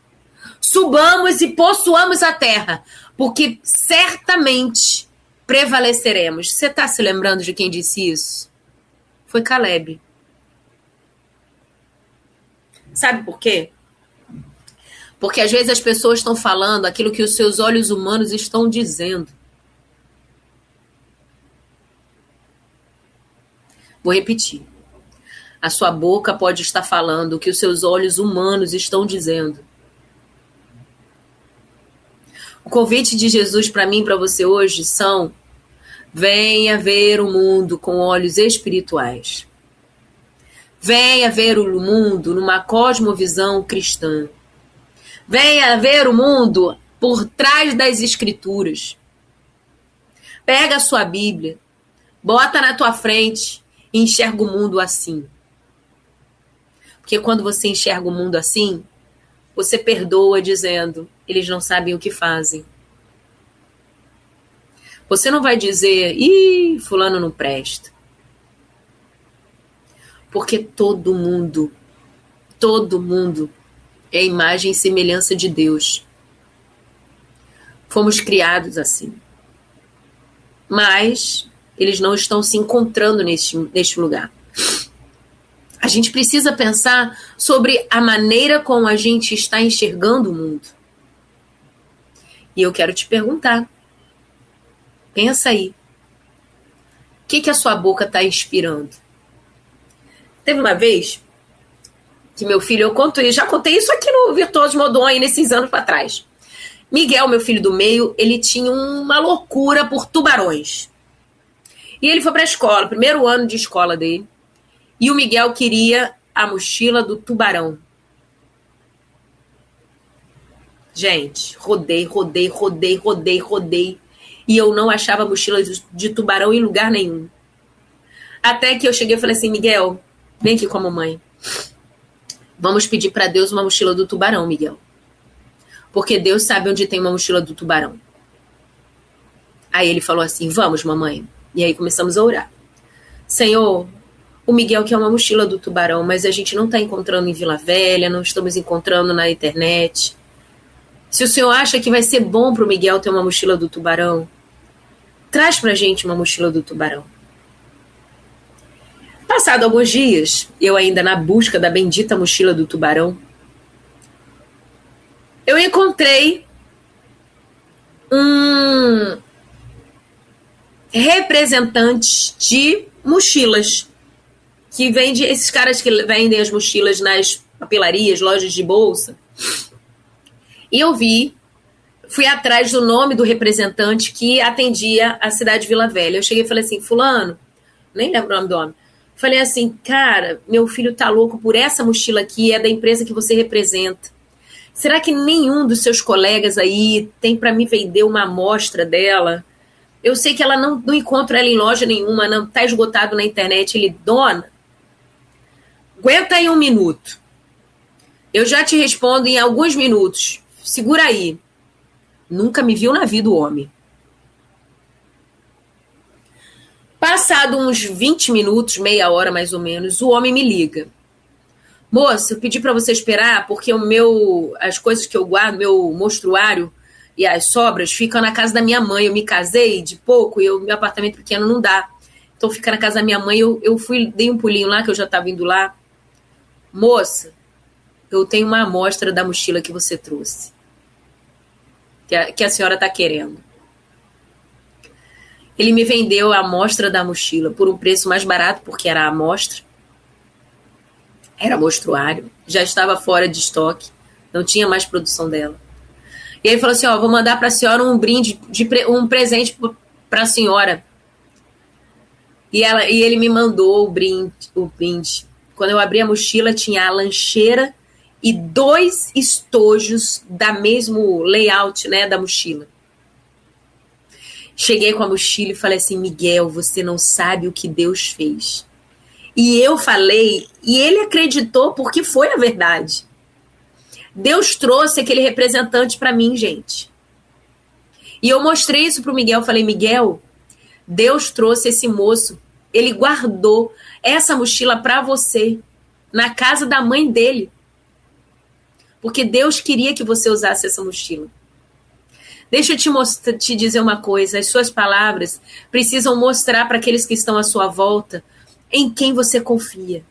Subamos e possuamos a terra, porque certamente prevaleceremos. Você está se lembrando de quem disse isso? Foi Caleb. Sabe por quê? Porque às vezes as pessoas estão falando aquilo que os seus olhos humanos estão dizendo. Vou repetir. A sua boca pode estar falando o que os seus olhos humanos estão dizendo. O convite de Jesus para mim e para você hoje são: venha ver o mundo com olhos espirituais. Venha ver o mundo numa cosmovisão cristã. Venha ver o mundo por trás das escrituras. Pega a sua Bíblia, bota na tua frente e enxerga o mundo assim. Porque quando você enxerga o mundo assim, você perdoa dizendo: eles não sabem o que fazem. Você não vai dizer: ih, fulano não presta. Porque todo mundo é imagem e semelhança de Deus. Fomos criados assim. Mas eles não estão se encontrando neste lugar. A gente precisa pensar sobre a maneira como a gente está enxergando o mundo. E eu quero te perguntar. Pensa aí. O que a sua boca está inspirando? Teve uma vez que meu filho, já contei isso aqui no Virtuoso Modon aí nesses anos para trás. Miguel, meu filho do meio, ele tinha uma loucura por tubarões. E ele foi para a escola, primeiro ano de escola dele. E o Miguel queria a mochila do tubarão. Gente, rodei. E eu não achava mochila de tubarão em lugar nenhum. Até que eu cheguei e falei assim: Miguel, vem aqui com a mamãe. Vamos pedir para Deus uma mochila do tubarão, Miguel. Porque Deus sabe onde tem uma mochila do tubarão. Aí ele falou assim: vamos, mamãe. E aí começamos a orar. Senhor, o Miguel quer uma mochila do tubarão, mas a gente não está encontrando em Vila Velha, não estamos encontrando na internet. Se o senhor acha que vai ser bom para o Miguel ter uma mochila do tubarão, traz para a gente uma mochila do tubarão. Passado alguns dias, eu ainda na busca da bendita mochila do tubarão, eu encontrei um representante de mochilas, que vende, esses caras que vendem as mochilas nas papelarias, lojas de bolsa. E eu fui atrás do nome do representante que atendia a cidade de Vila Velha. Eu cheguei e falei assim: fulano, nem lembro o nome do homem. Falei assim: cara, meu filho tá louco por essa mochila aqui, é da empresa que você representa. Será que nenhum dos seus colegas aí tem para me vender uma amostra dela? Eu sei que ela não encontra ela em loja nenhuma, não tá esgotado na internet. Ele: dona, aguenta aí 1 minuto. Eu já te respondo em alguns minutos. Segura aí. Nunca me viu na vida o homem. Passado uns 20 minutos, meia hora mais ou menos, o homem me liga. Moça, eu pedi para você esperar porque as coisas que eu guardo, meu mostruário e as sobras ficam na casa da minha mãe. Eu me casei de pouco e meu apartamento pequeno não dá. Então fica na casa da minha mãe. Eu dei um pulinho lá, que eu já estava indo lá. Moça, eu tenho uma amostra da mochila que você trouxe. Que a senhora está querendo. Ele me vendeu a amostra da mochila por um preço mais barato, porque era a amostra. Era mostruário. Já estava fora de estoque. Não tinha mais produção dela. E ele falou assim: vou mandar para a senhora um brinde, um presente para a senhora. E ele me mandou o brinde Quando eu abri a mochila, tinha a lancheira e 2 estojos da mesmo layout, né, da mochila. Cheguei com a mochila e falei assim: Miguel, você não sabe o que Deus fez. E eu falei, e ele acreditou porque foi a verdade. Deus trouxe aquele representante para mim, gente. E eu mostrei isso pro Miguel, falei: Miguel, Deus trouxe esse moço, ele guardou essa mochila para você, na casa da mãe dele. Porque Deus queria que você usasse essa mochila. Deixa eu te dizer uma coisa, as suas palavras precisam mostrar para aqueles que estão à sua volta em quem você confia.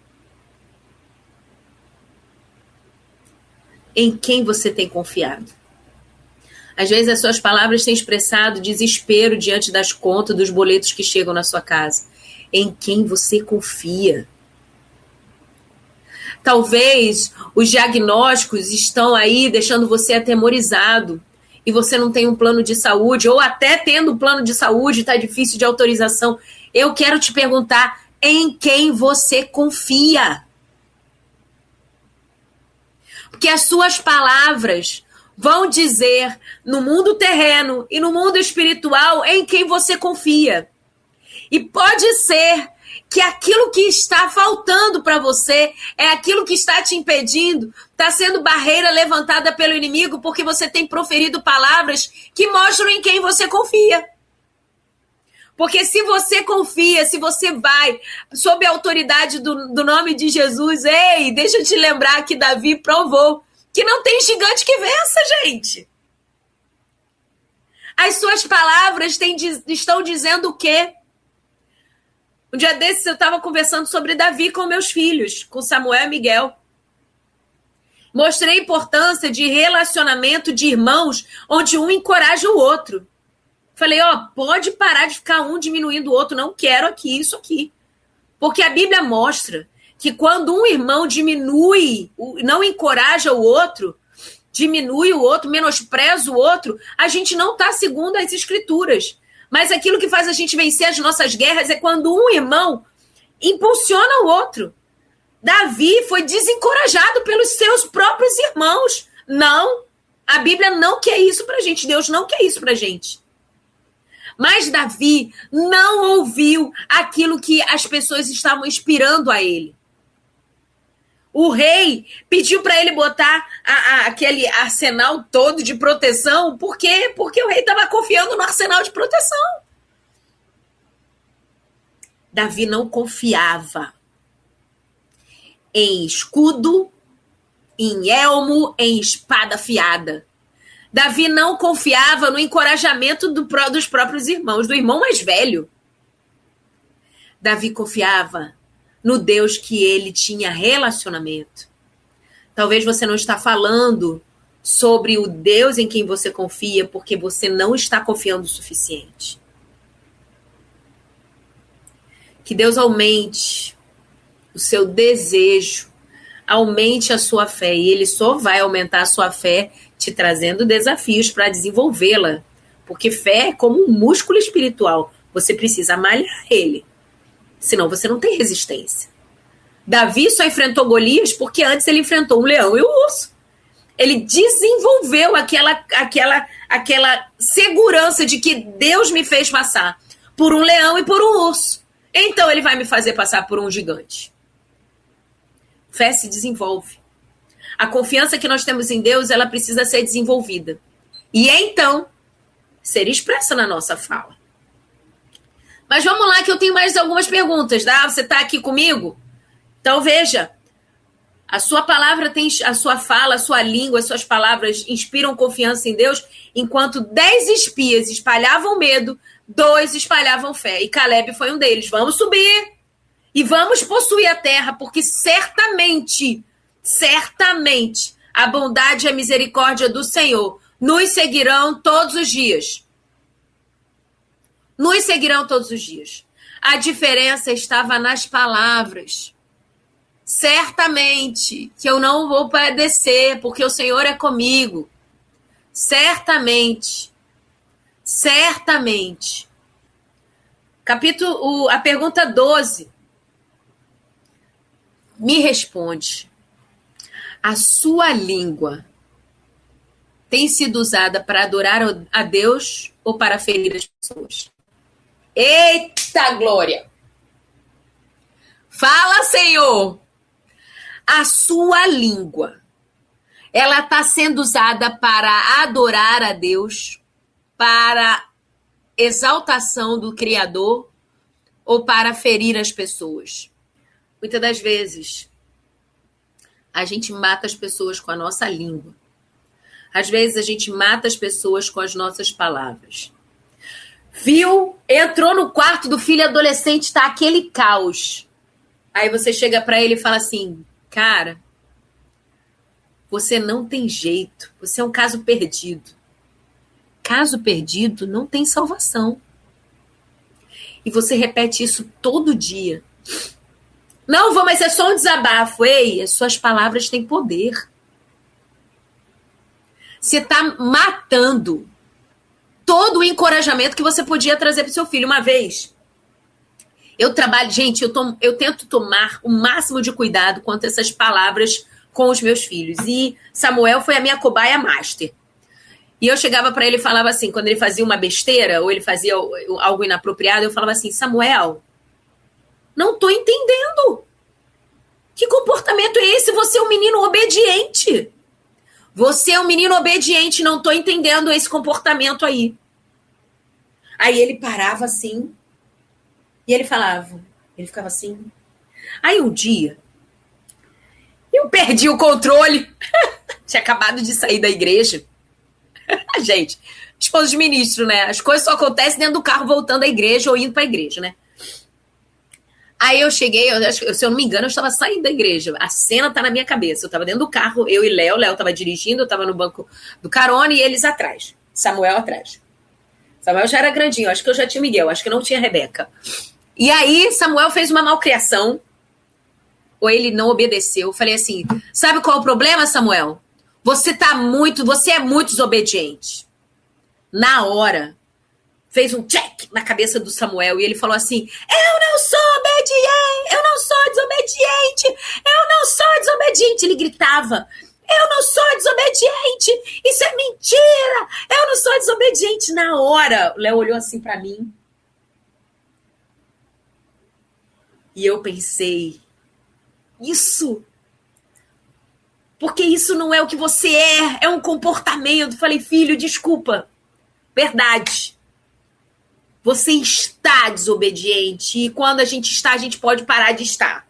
Em quem você tem confiado. Às vezes as suas palavras têm expressado desespero diante das contas, dos boletos que chegam na sua casa. Em quem você confia. Talvez os diagnósticos estão aí deixando você atemorizado e você não tem um plano de saúde, ou até tendo um plano de saúde está difícil de autorização. Eu quero te perguntar, em quem você confia? Porque as suas palavras vão dizer no mundo terreno e no mundo espiritual em quem você confia. E pode ser que aquilo que está faltando para você é aquilo que está te impedindo, está sendo barreira levantada pelo inimigo porque você tem proferido palavras que mostram em quem você confia. Porque se você confia, se você vai sob a autoridade do nome de Jesus, ei, deixa eu te lembrar que Davi provou que não tem gigante que vença, gente. As suas palavras estão dizendo o quê? Um dia desses eu estava conversando sobre Davi com meus filhos, com Samuel e Miguel. Mostrei a importância de relacionamento de irmãos, onde um encoraja o outro. Falei, pode parar de ficar um diminuindo o outro, não quero aqui, isso aqui. Porque a Bíblia mostra que quando um irmão diminui, não encoraja o outro, diminui o outro, menospreza o outro, a gente não está segundo as Escrituras. Mas aquilo que faz a gente vencer as nossas guerras é quando um irmão impulsiona o outro. Davi foi desencorajado pelos seus próprios irmãos. Não, a Bíblia não quer isso pra gente, Deus não quer isso pra gente. Mas Davi não ouviu aquilo que as pessoas estavam inspirando a ele. O rei pediu para ele botar aquele arsenal todo de proteção. Por quê? Porque o rei estava confiando no arsenal de proteção. Davi não confiava em escudo, em elmo, em espada afiada. Davi não confiava no encorajamento dos próprios irmãos, do irmão mais velho. Davi confiava no Deus que ele tinha relacionamento. Talvez você não está falando sobre o Deus em quem você confia porque você não está confiando o suficiente. Que Deus aumente o seu desejo, aumente a sua fé, e Ele só vai aumentar a sua fé te trazendo desafios para desenvolvê-la, porque fé é como um músculo espiritual, você precisa malhar ele, senão você não tem resistência. Davi só enfrentou Golias porque antes ele enfrentou um leão e um urso. Ele desenvolveu aquela segurança de que Deus me fez passar por um leão e por um urso, então ele vai me fazer passar por um gigante. Fé se desenvolve. A confiança que nós temos em Deus, ela precisa ser desenvolvida. E então, ser expressa na nossa fala. Mas vamos lá que eu tenho mais algumas perguntas, tá? Você está aqui comigo? Então veja, a sua palavra tem, a sua fala, a sua língua, as suas palavras inspiram confiança em Deus, enquanto 10 espias espalhavam medo, 2 espalhavam fé. E Caleb foi um deles. Vamos subir e vamos possuir a terra, porque certamente, a bondade e a misericórdia do Senhor nos seguirão todos os dias. Nos seguirão todos os dias. A diferença estava nas palavras. Certamente que eu não vou padecer, porque o Senhor é comigo. Certamente. A pergunta 12. Me responde. A sua língua tem sido usada para adorar a Deus ou para ferir as pessoas? Eita glória! Fala, Senhor! A sua língua, ela está sendo usada para adorar a Deus, para exaltação do Criador ou para ferir as pessoas? Muitas das vezes, a gente mata as pessoas com a nossa língua. Às vezes, a gente mata as pessoas com as nossas palavras. Viu? Entrou no quarto do filho adolescente, está aquele caos. Aí você chega para ele e fala assim, cara, você não tem jeito, você é um caso perdido. Caso perdido não tem salvação. E você repete isso todo dia. Não, vou, mas é só um desabafo. Ei, as suas palavras têm poder. Você está matando todo o encorajamento que você podia trazer para o seu filho. Uma vez, eu trabalho... Gente, eu tento tomar o máximo de cuidado quanto a essas palavras com os meus filhos. E Samuel foi a minha cobaia master. E eu chegava para ele e falava assim, quando ele fazia uma besteira ou ele fazia algo inapropriado, eu falava assim, Samuel, não estou entendendo. Que comportamento é esse? Você é um menino obediente. Você é um menino obediente, não estou entendendo esse comportamento aí. Aí ele parava assim, e ele falava, ele ficava assim. Aí um dia, eu perdi o controle. Tinha acabado de sair da igreja. Gente, esposa de ministro, né? As coisas só acontecem dentro do carro voltando à igreja ou indo para a igreja, né? Aí eu cheguei, se eu não me engano, eu estava saindo da igreja. A cena tá na minha cabeça. Eu estava dentro do carro, eu e Léo estava dirigindo, eu estava no banco do carona e eles atrás. Samuel atrás. Samuel já era grandinho, acho que eu já tinha Miguel, acho que não tinha Rebeca. E aí Samuel fez uma malcriação, ou ele não obedeceu. Eu falei assim, sabe qual é o problema, Samuel? Você é muito desobediente. Na hora, fez um check na cabeça do Samuel e ele falou assim, eu não sou obediente, eu não sou desobediente, eu não sou desobediente. Ele gritava, eu não sou desobediente, isso é mentira, eu não sou desobediente. Na hora, o Léo olhou assim pra mim e eu pensei, isso... Porque isso não é o que você é um comportamento. Falei, filho, desculpa. Verdade. Você está desobediente. E quando a gente pode parar de estar.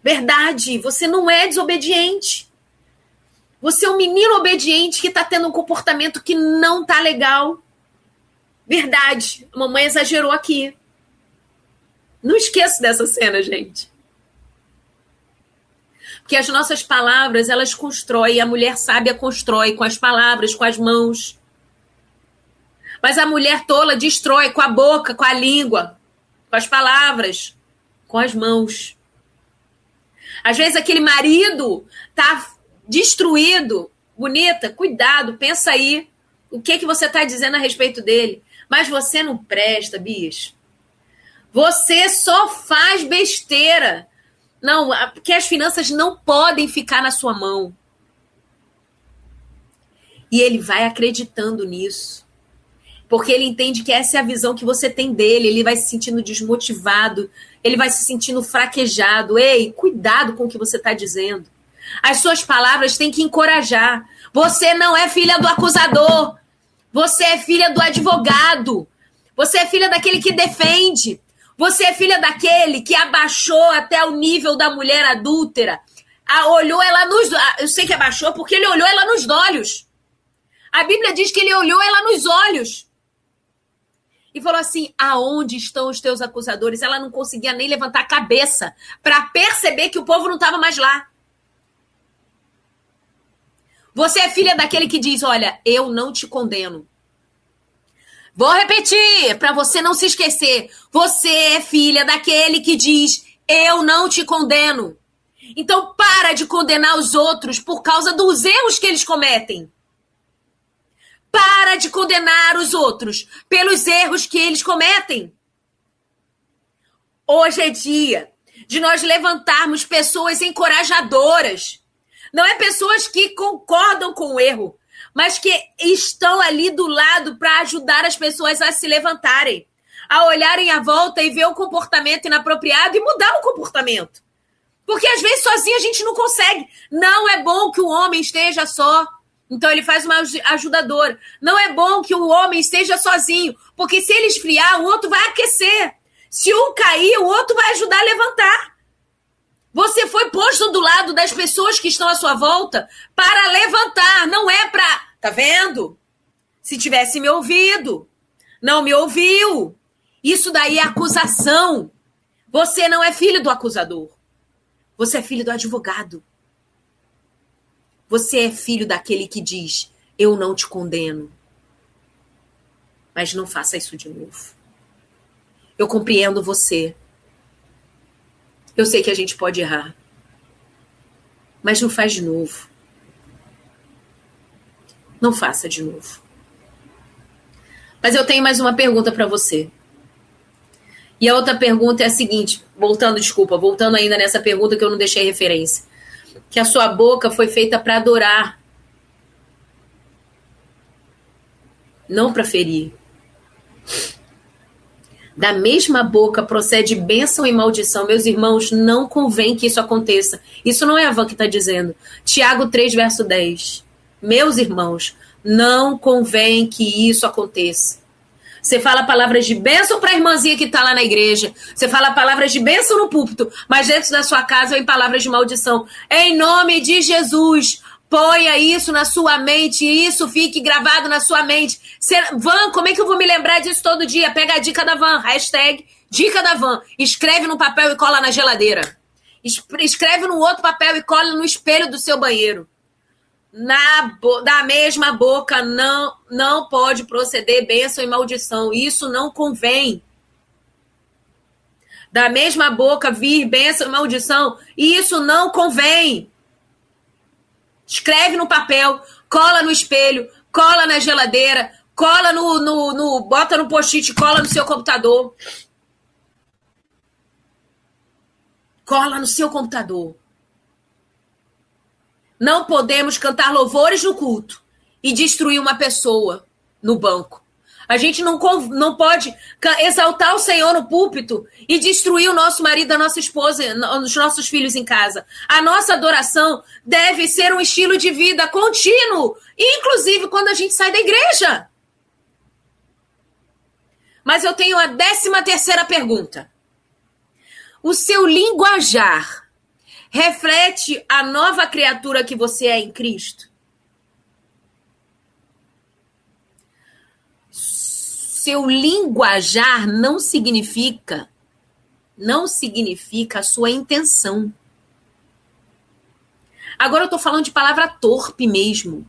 Verdade, você não é desobediente. Você é um menino obediente que está tendo um comportamento que não está legal. Verdade, a mamãe exagerou aqui. Não esqueço dessa cena, gente. Porque as nossas palavras, elas constroem, a mulher sábia constrói com as palavras, com as mãos. Mas a mulher tola destrói com a boca, com a língua, com as palavras, com as mãos. Às vezes aquele marido tá destruído. Bonita, cuidado, pensa aí. O que você tá dizendo a respeito dele? Mas você não presta, bicho. Você só faz besteira. Não, porque as finanças não podem ficar na sua mão. E ele vai acreditando nisso. Porque ele entende que essa é a visão que você tem dele. Ele vai se sentindo desmotivado. Ele vai se sentindo fraquejado. Ei, cuidado com o que você está dizendo. As suas palavras têm que encorajar. Você não é filha do acusador. Você é filha do advogado. Você é filha daquele que defende. Você é filha daquele que abaixou até o nível da mulher adúltera. Olhou ela nos... Eu sei que abaixou porque ele olhou ela nos olhos. A Bíblia diz que ele olhou ela nos olhos. E falou assim, aonde estão os teus acusadores? Ela não conseguia nem levantar a cabeça para perceber que o povo não estava mais lá. Você é filha daquele que diz, olha, eu não te condeno. Vou repetir, para você não se esquecer. Você é filha daquele que diz, eu não te condeno. Então, para de condenar os outros por causa dos erros que eles cometem. Para de condenar os outros pelos erros que eles cometem. Hoje é dia de nós levantarmos pessoas encorajadoras. Não é pessoas que concordam com o erro, mas que estão ali do lado para ajudar as pessoas a se levantarem, a olharem à volta e ver o comportamento inapropriado e mudar o comportamento. Porque às vezes sozinho a gente não consegue. Não é bom que o homem esteja só. Então ele faz uma ajudadora. Não é bom que o homem esteja sozinho, porque se ele esfriar, o outro vai aquecer. Se um cair, o outro vai ajudar a levantar. Você foi posto do lado das pessoas que estão à sua volta para levantar, não é para... Tá vendo? Se tivesse me ouvido, não me ouviu. Isso daí é acusação. Você não é filho do acusador. Você é filho do advogado. Você é filho daquele que diz, eu não te condeno. Mas não faça isso de novo. Eu compreendo você. Eu sei que a gente pode errar. Mas não faz de novo. Não faça de novo. Mas eu tenho mais uma pergunta para você. E a outra pergunta é a seguinte, voltando ainda nessa pergunta que eu não deixei referência. Que a sua boca foi feita para adorar. Não para ferir. Da mesma boca procede bênção e maldição. Meus irmãos, não convém que isso aconteça. Isso não é a Van que está dizendo. Tiago 3, verso 10. Meus irmãos, não convém que isso aconteça. Você fala palavras de bênção para a irmãzinha que está lá na igreja. Você fala palavras de bênção no púlpito, mas dentro da sua casa vem palavras de maldição. Em nome de Jesus, ponha isso na sua mente, isso fique gravado na sua mente. Van, como é que eu vou me lembrar disso todo dia? Pega a dica da Van, hashtag dica da Van. Escreve no papel e cola na geladeira. Escreve no outro papel e cola no espelho do seu banheiro. Da mesma boca não pode proceder bênção e maldição. Isso não convém. Da mesma boca vir bênção e maldição. Isso não convém. Escreve no papel, cola no espelho, cola na geladeira, cola bota no post-it, cola no seu computador. Cola no seu computador. Não podemos cantar louvores no culto e destruir uma pessoa no banco. A gente não pode exaltar o Senhor no púlpito e destruir o nosso marido, a nossa esposa, os nossos filhos em casa. A nossa adoração deve ser um estilo de vida contínuo, inclusive quando a gente sai da igreja. Mas eu tenho a 13ª pergunta. O seu linguajar reflete a nova criatura que você é em Cristo? Seu linguajar não significa a sua intenção. Agora eu estou falando de palavra torpe mesmo,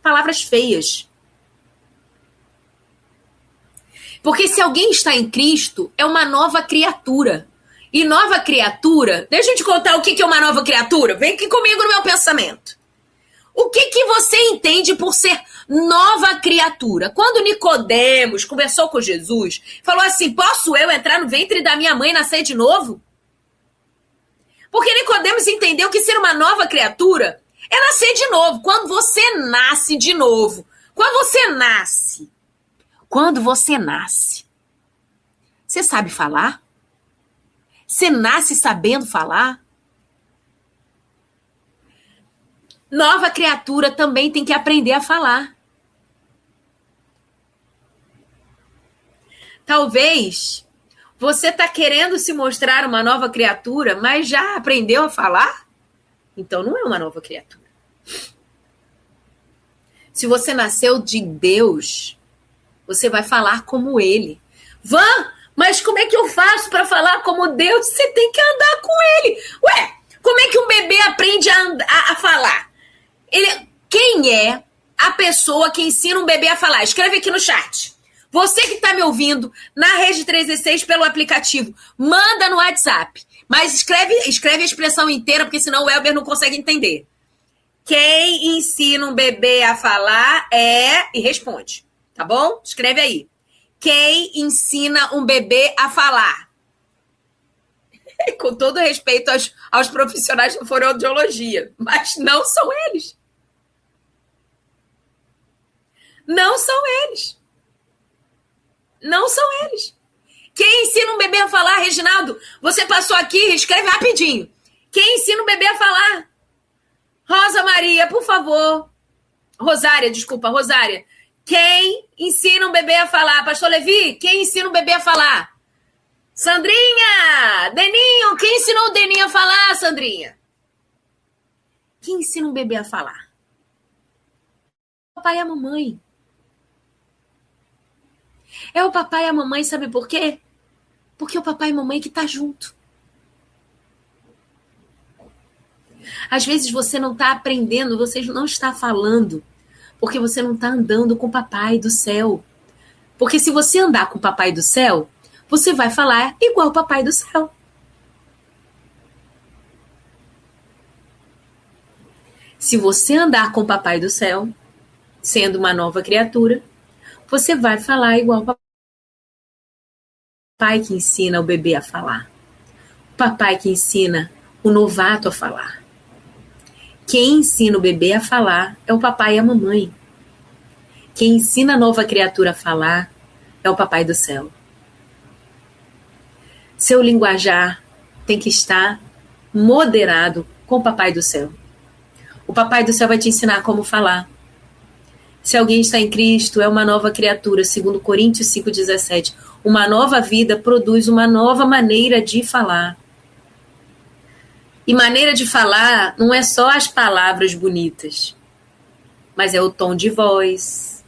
palavras feias. Porque se alguém está em Cristo, é uma nova criatura. E nova criatura, deixa eu te contar o que é uma nova criatura. Vem aqui comigo no meu pensamento. O que você entende por ser nova criatura? Quando Nicodemos conversou com Jesus, falou assim, posso eu entrar no ventre da minha mãe e nascer de novo? Porque Nicodemos entendeu que ser uma nova criatura é nascer de novo. Quando você nasce de novo. Quando você nasce, você sabe falar? Você nasce sabendo falar? Nova criatura também tem que aprender a falar. Talvez você está querendo se mostrar uma nova criatura, mas já aprendeu a falar? Então não é uma nova criatura. Se você nasceu de Deus, você vai falar como Ele. Mas como é que eu faço para falar como Deus? Você tem que andar com Ele. Ué, como é que um bebê aprende a falar? Quem é a pessoa que ensina um bebê a falar? Escreve aqui no chat. Você que está me ouvindo na Rede 316 pelo aplicativo, manda no WhatsApp. Mas escreve a expressão inteira, porque senão o Elber não consegue entender. Quem ensina um bebê a falar e responde, tá bom? Escreve aí. Quem ensina um bebê a falar? Com todo respeito aos profissionais da fonoaudiologia, mas não são eles. Não são eles. Não são eles. Quem ensina um bebê a falar, Reginaldo? Você passou aqui, escreve rapidinho. Quem ensina um bebê a falar? Rosa Maria, por favor. Rosária, desculpa, Rosária. Quem ensina um bebê a falar? Pastor Levi, quem ensina um bebê a falar? Sandrinha! Deninho! Quem ensinou o Deninho a falar, Sandrinha? Quem ensina um bebê a falar? O papai e a mamãe. É o papai e a mamãe, sabe por quê? Porque é o papai e a mamãe que tá junto. Às vezes você não tá aprendendo, você não está falando, porque você não tá andando com o papai do céu. Porque se você andar com o papai do céu, você vai falar igual o papai do céu. Se você andar com o papai do céu, sendo uma nova criatura, você vai falar igual o papai que ensina o bebê a falar. O papai que ensina o novato a falar. Quem ensina o bebê a falar é o papai e a mamãe. Quem ensina a nova criatura a falar é o papai do céu. Seu linguajar tem que estar moderado com o papai do céu. O papai do céu vai te ensinar como falar. Se alguém está em Cristo, é uma nova criatura, segundo Coríntios 5,17. Uma nova vida produz uma nova maneira de falar. E maneira de falar não é só as palavras bonitas, mas é o tom de voz.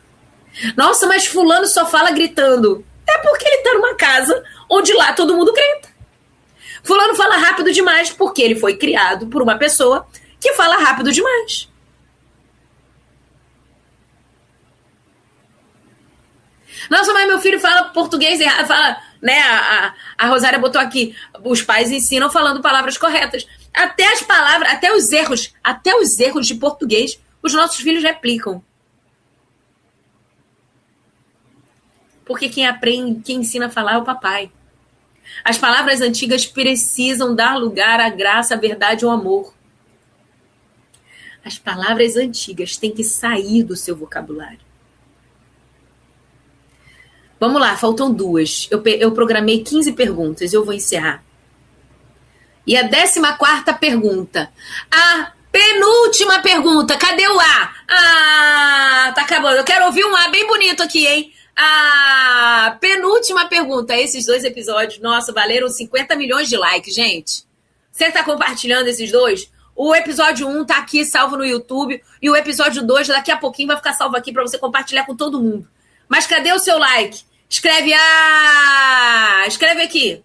Nossa, mas fulano só fala gritando. É porque ele está numa casa onde lá todo mundo grita. Fulano fala rápido demais porque ele foi criado por uma pessoa que fala rápido demais. Nossa, mas meu filho fala português errado, fala, né? A Rosária botou aqui, os pais ensinam falando palavras corretas. Até as palavras, até os erros de português, os nossos filhos replicam. Porque quem aprende, quem ensina a falar é o papai. As palavras antigas precisam dar lugar à graça, à verdade e ao amor. As palavras antigas têm que sair do seu vocabulário. Vamos lá, faltam 2. Eu programei 15 perguntas, eu vou encerrar. E a 14ª pergunta. A penúltima pergunta. Cadê o A? Ah, tá acabando. Eu quero ouvir um A bem bonito aqui, hein? A penúltima pergunta. Esses 2 episódios, nossa, valeram 50 milhões de likes, gente. Você tá compartilhando esses 2? O episódio 1 tá aqui salvo no YouTube. E o episódio 2 daqui a pouquinho vai ficar salvo aqui para você compartilhar com todo mundo. Mas cadê o seu like? Escreve A! Escreve aqui.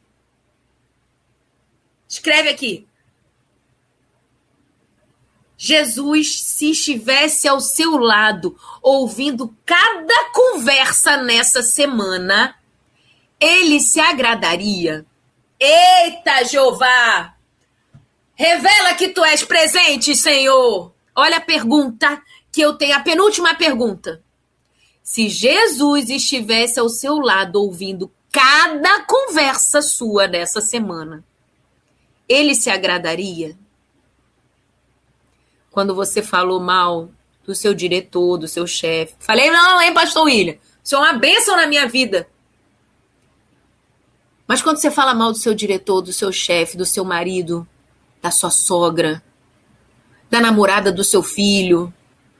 Escreve aqui. Jesus, se estivesse ao seu lado, ouvindo cada conversa nessa semana, ele se agradaria. Eita, Jeová! Revela que tu és presente, Senhor. Olha a pergunta que eu tenho, a penúltima pergunta. Se Jesus estivesse ao seu lado, ouvindo cada conversa sua nessa semana, ele se agradaria? Quando você falou mal do seu diretor, do seu chefe. Falei, não, hein, pastor William? Isso é uma bênção na minha vida. Mas quando você fala mal do seu diretor, do seu chefe, do seu marido, da sua sogra, da namorada do seu filho,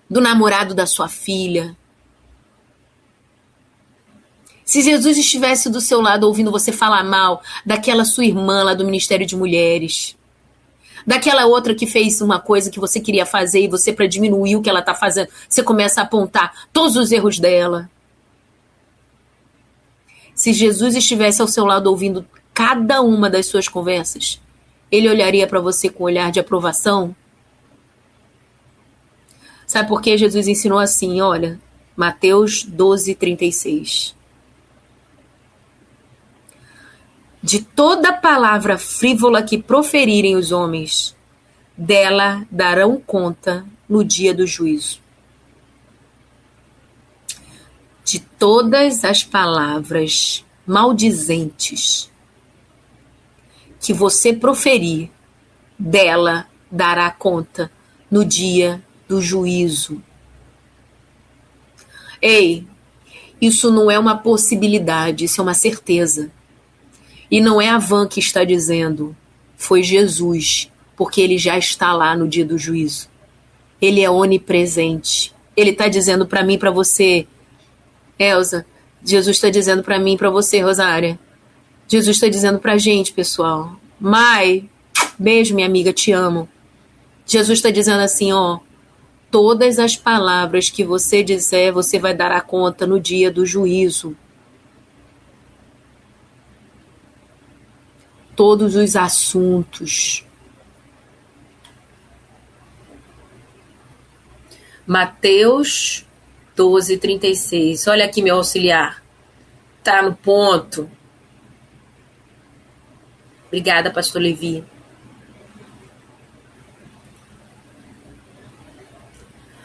do namorado da sua filha. Se Jesus estivesse do seu lado ouvindo você falar mal daquela sua irmã lá do Ministério de Mulheres, daquela outra que fez uma coisa que você queria fazer e você, para diminuir o que ela está fazendo, você começa a apontar todos os erros dela. Se Jesus estivesse ao seu lado ouvindo cada uma das suas conversas, ele olharia para você com um olhar de aprovação? Sabe por que Jesus ensinou assim? Olha, Mateus 12:36. De toda palavra frívola que proferirem os homens, dela darão conta no dia do juízo. De todas as palavras maldizentes que você proferir, dela dará conta no dia do juízo. Ei, isso não é uma possibilidade, isso é uma certeza. E não é a Van que está dizendo, foi Jesus, porque ele já está lá no dia do juízo. Ele é onipresente. Ele está dizendo para mim e para você, Elza. Jesus está dizendo para mim e para você, Rosária. Jesus está dizendo para a gente, pessoal. Mai, beijo, minha amiga, te amo. Jesus está dizendo assim, ó. Todas as palavras que você disser, você vai dar a conta no dia do juízo. Todos os assuntos. Mateus 12:36. Olha aqui meu auxiliar. Tá no ponto. Obrigada, pastor Levi.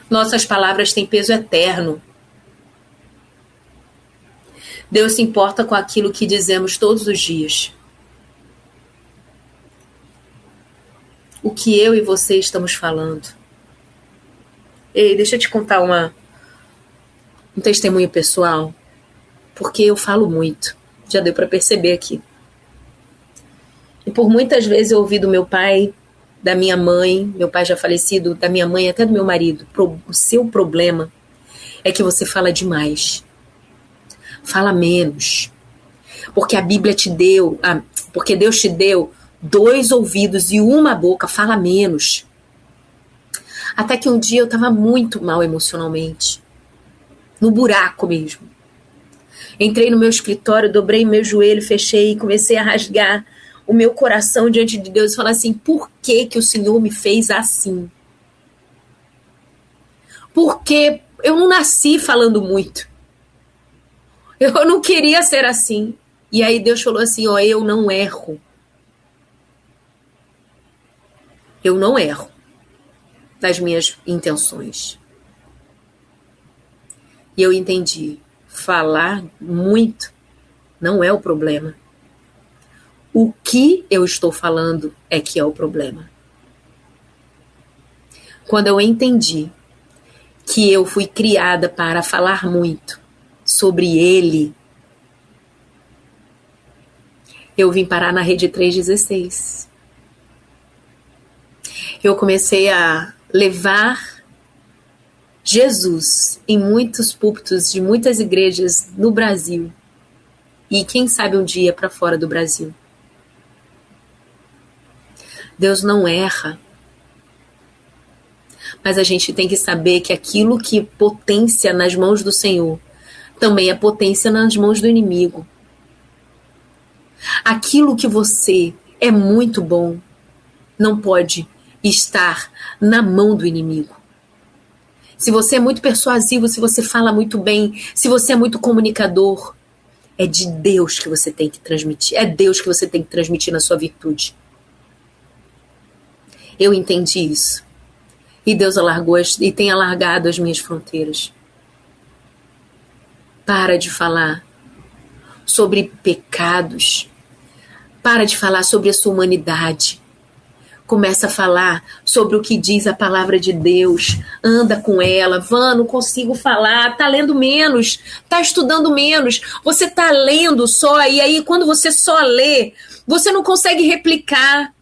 Nossas palavras têm peso eterno. Deus se importa com aquilo que dizemos todos os dias. O que eu e você estamos falando. Ei, deixa eu te contar um testemunho pessoal, porque eu falo muito. Já deu para perceber aqui. E por muitas vezes eu ouvi do meu pai, da minha mãe, meu pai já falecido, da minha mãe, até do meu marido, o seu problema é que você fala demais. Fala menos. Porque a Bíblia te deu, porque Deus te deu 2 ouvidos e uma boca, fala menos. Até que um dia eu estava muito mal emocionalmente. No buraco mesmo. Entrei no meu escritório, dobrei meu joelho, fechei e comecei a rasgar o meu coração diante de Deus e falar assim, por que que o Senhor me fez assim? Porque eu não nasci falando muito. Eu não queria ser assim. E aí Deus falou assim, ó, eu não erro. Eu não erro nas minhas intenções. E eu entendi, falar muito não é o problema. O que eu estou falando é que é o problema. Quando eu entendi que eu fui criada para falar muito sobre Ele, eu vim parar na Rede 316. Eu comecei a levar Jesus em muitos púlpitos de muitas igrejas no Brasil. E quem sabe um dia para fora do Brasil. Deus não erra. Mas a gente tem que saber que aquilo que é potência nas mãos do Senhor também é potência nas mãos do inimigo. Aquilo que você é muito bom não pode estar na mão do inimigo. Se você é muito persuasivo, se você fala muito bem, se você é muito comunicador, é de Deus que você tem que transmitir. É Deus que você tem que transmitir na sua virtude. Eu entendi isso. E Deus alargou e tem alargado as minhas fronteiras. Para de falar sobre pecados. Para de falar sobre a sua humanidade. Começa a falar sobre o que diz a palavra de Deus. Anda com ela. Van, não consigo falar. Tá lendo menos. Tá estudando menos. Você tá lendo só. E aí, quando você só lê, você não consegue replicar.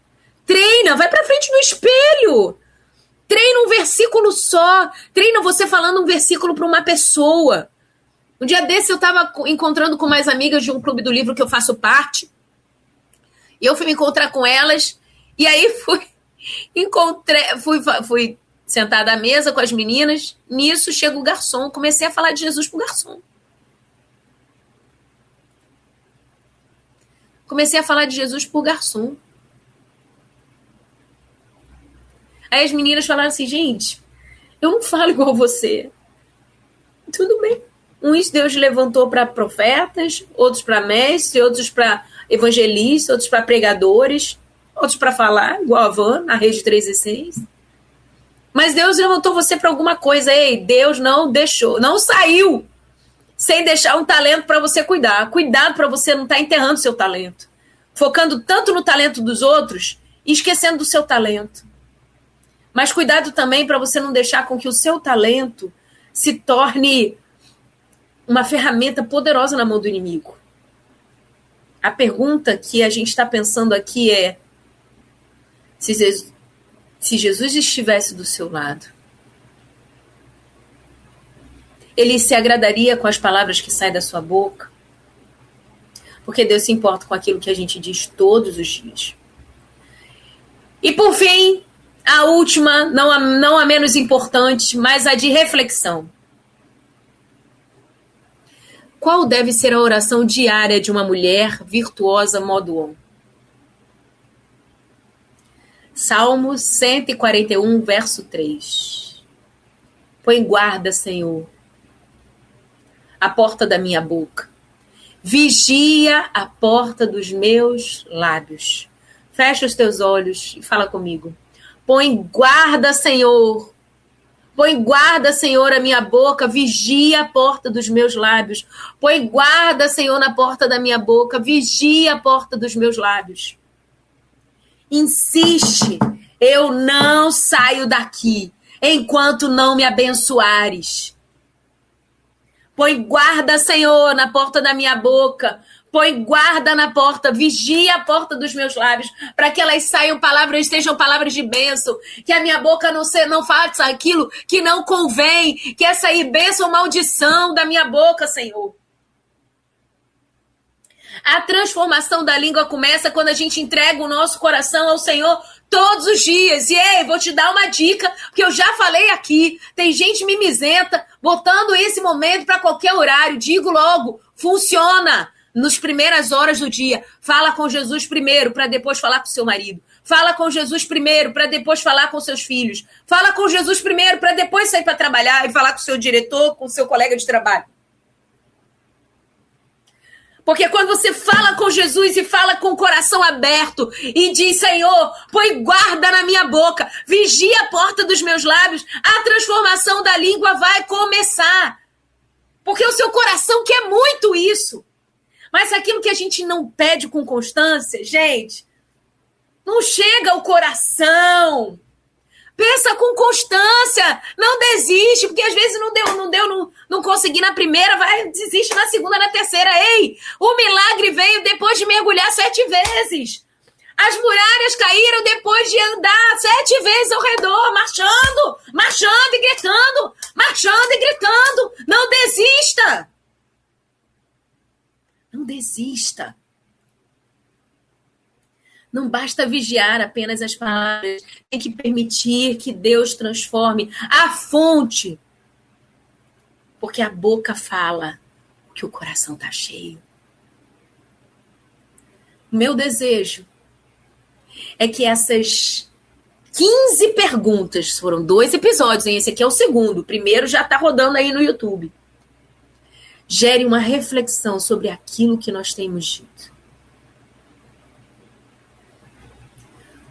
Treina. Vai pra frente no espelho. Treina um versículo só. Treina você falando um versículo para uma pessoa. Um dia desse eu estava encontrando com mais amigas de um clube do livro que eu faço parte. E eu fui me encontrar com elas. E aí fui sentada à mesa com as meninas. Nisso chega o garçom. Comecei a falar de Jesus pro garçom. Comecei a falar de Jesus pro garçom. Aí as meninas falaram assim, gente, eu não falo igual você. Tudo bem. Uns Deus levantou para profetas, outros para mestres, outros para evangelistas, outros para pregadores, outros para falar, igual a Van, na Rede 316. Mas Deus levantou você para alguma coisa. Ei, Deus não deixou, não saiu sem deixar um talento para você cuidar. Cuidado para você não estar enterrando seu talento. focando tanto no talento dos outros e esquecendo do seu talento. Mas cuidado também para você não deixar com que o seu talento se torne uma ferramenta poderosa na mão do inimigo. A pergunta que a gente está pensando aqui é: se Jesus estivesse do seu lado, ele se agradaria com as palavras que saem da sua boca? Porque Deus se importa com aquilo que a gente diz todos os dias. E por fim, a última, não a menos importante, mas a de reflexão. Qual deve ser a oração diária de uma mulher virtuosa modo on? Salmo 141, verso 3. Põe guarda, Senhor, a porta da minha boca. Vigia a porta dos meus lábios. Fecha os teus olhos e fala comigo. Põe guarda, Senhor. Põe guarda, Senhor, a minha boca. Vigia a porta dos meus lábios. Põe guarda, Senhor, na porta da minha boca. Vigia a porta dos meus lábios. Insiste. Eu não saio daqui enquanto não me abençoares. Põe guarda, Senhor, na porta da minha boca. Põe guarda na porta, vigia a porta dos meus lábios, para que elas saiam palavras, sejam palavras de bênção, que a minha boca não faça aquilo que não convém, que é sair bênção ou maldição da minha boca, Senhor. A transformação da língua começa quando a gente entrega o nosso coração ao Senhor todos os dias. E ei, vou te dar uma dica, porque eu já falei aqui, tem gente mimizenta, botando esse momento para qualquer horário. Digo logo, funciona. Nas primeiras horas do dia, fala com Jesus primeiro, para depois falar com seu marido. Fala com Jesus primeiro, para depois falar com seus filhos. Fala com Jesus primeiro, para depois sair para trabalhar e falar com seu diretor, com seu colega de trabalho. Porque quando você fala com Jesus e fala com o coração aberto e diz, Senhor, põe guarda na minha boca, vigia a porta dos meus lábios, a transformação da língua vai começar. Porque o seu coração quer muito isso. Mas aquilo que a gente não pede com constância, gente, não chega ao coração. Pensa com constância, não desiste, porque às vezes não consegui na primeira, desiste na segunda, na terceira. Ei, o milagre veio depois de mergulhar 7 vezes. As muralhas caíram depois de andar 7 vezes ao redor, marchando e gritando, marchando e gritando. Não desista. Não desista. Não basta vigiar apenas as palavras. Tem que permitir que Deus transforme a fonte. Porque a boca fala que o coração está cheio. O meu desejo é que essas 15 perguntas, foram 2 episódios, hein? Esse aqui é o segundo. O primeiro já está rodando aí no YouTube. Gere uma reflexão sobre aquilo que nós temos dito.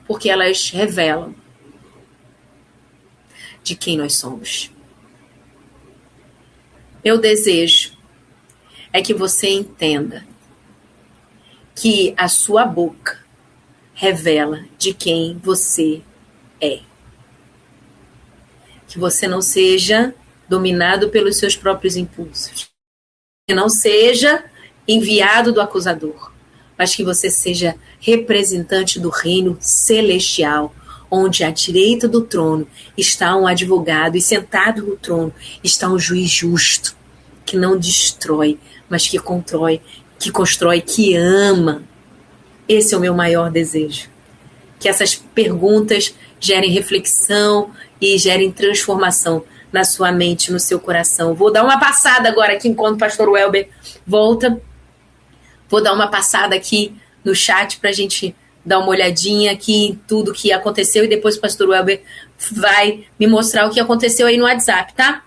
Porque elas revelam de quem nós somos. Meu desejo é que você entenda que a sua boca revela de quem você é. Que você não seja dominado pelos seus próprios impulsos. Que não seja enviado do acusador, mas que você seja representante do reino celestial, onde à direita do trono está um advogado e sentado no trono está um juiz justo, que não destrói, mas que constrói, que ama. Esse é o meu maior desejo. Que essas perguntas gerem reflexão e gerem transformação na sua mente, no seu coração. Vou dar uma passada agora aqui, enquanto o pastor Welber volta. Vou dar uma passada aqui no chat para a gente dar uma olhadinha aqui em tudo que aconteceu e depois o pastor Welber vai me mostrar o que aconteceu aí no WhatsApp, tá?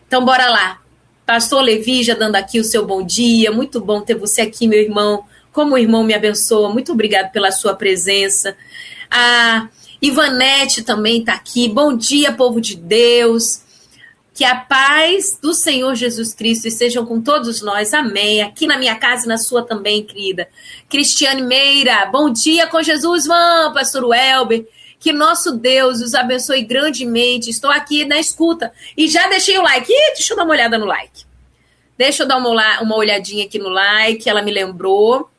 Então, bora lá. Pastor Levi já dando aqui o seu bom dia. Muito bom ter você aqui, meu irmão. Como o irmão me abençoa. Muito obrigado pela sua presença. A Ivanete também está aqui. Bom dia, povo de Deus. Que a paz do Senhor Jesus Cristo estejam com todos nós. Amém. Aqui na minha casa e na sua também, querida. Cristiane Meira, bom dia com Jesus, pastor Welber. Que nosso Deus os abençoe grandemente. Estou aqui na escuta. E já deixei o like. Deixa eu dar uma olhada no like. Deixa eu dar uma olhadinha aqui no like. Ela me lembrou.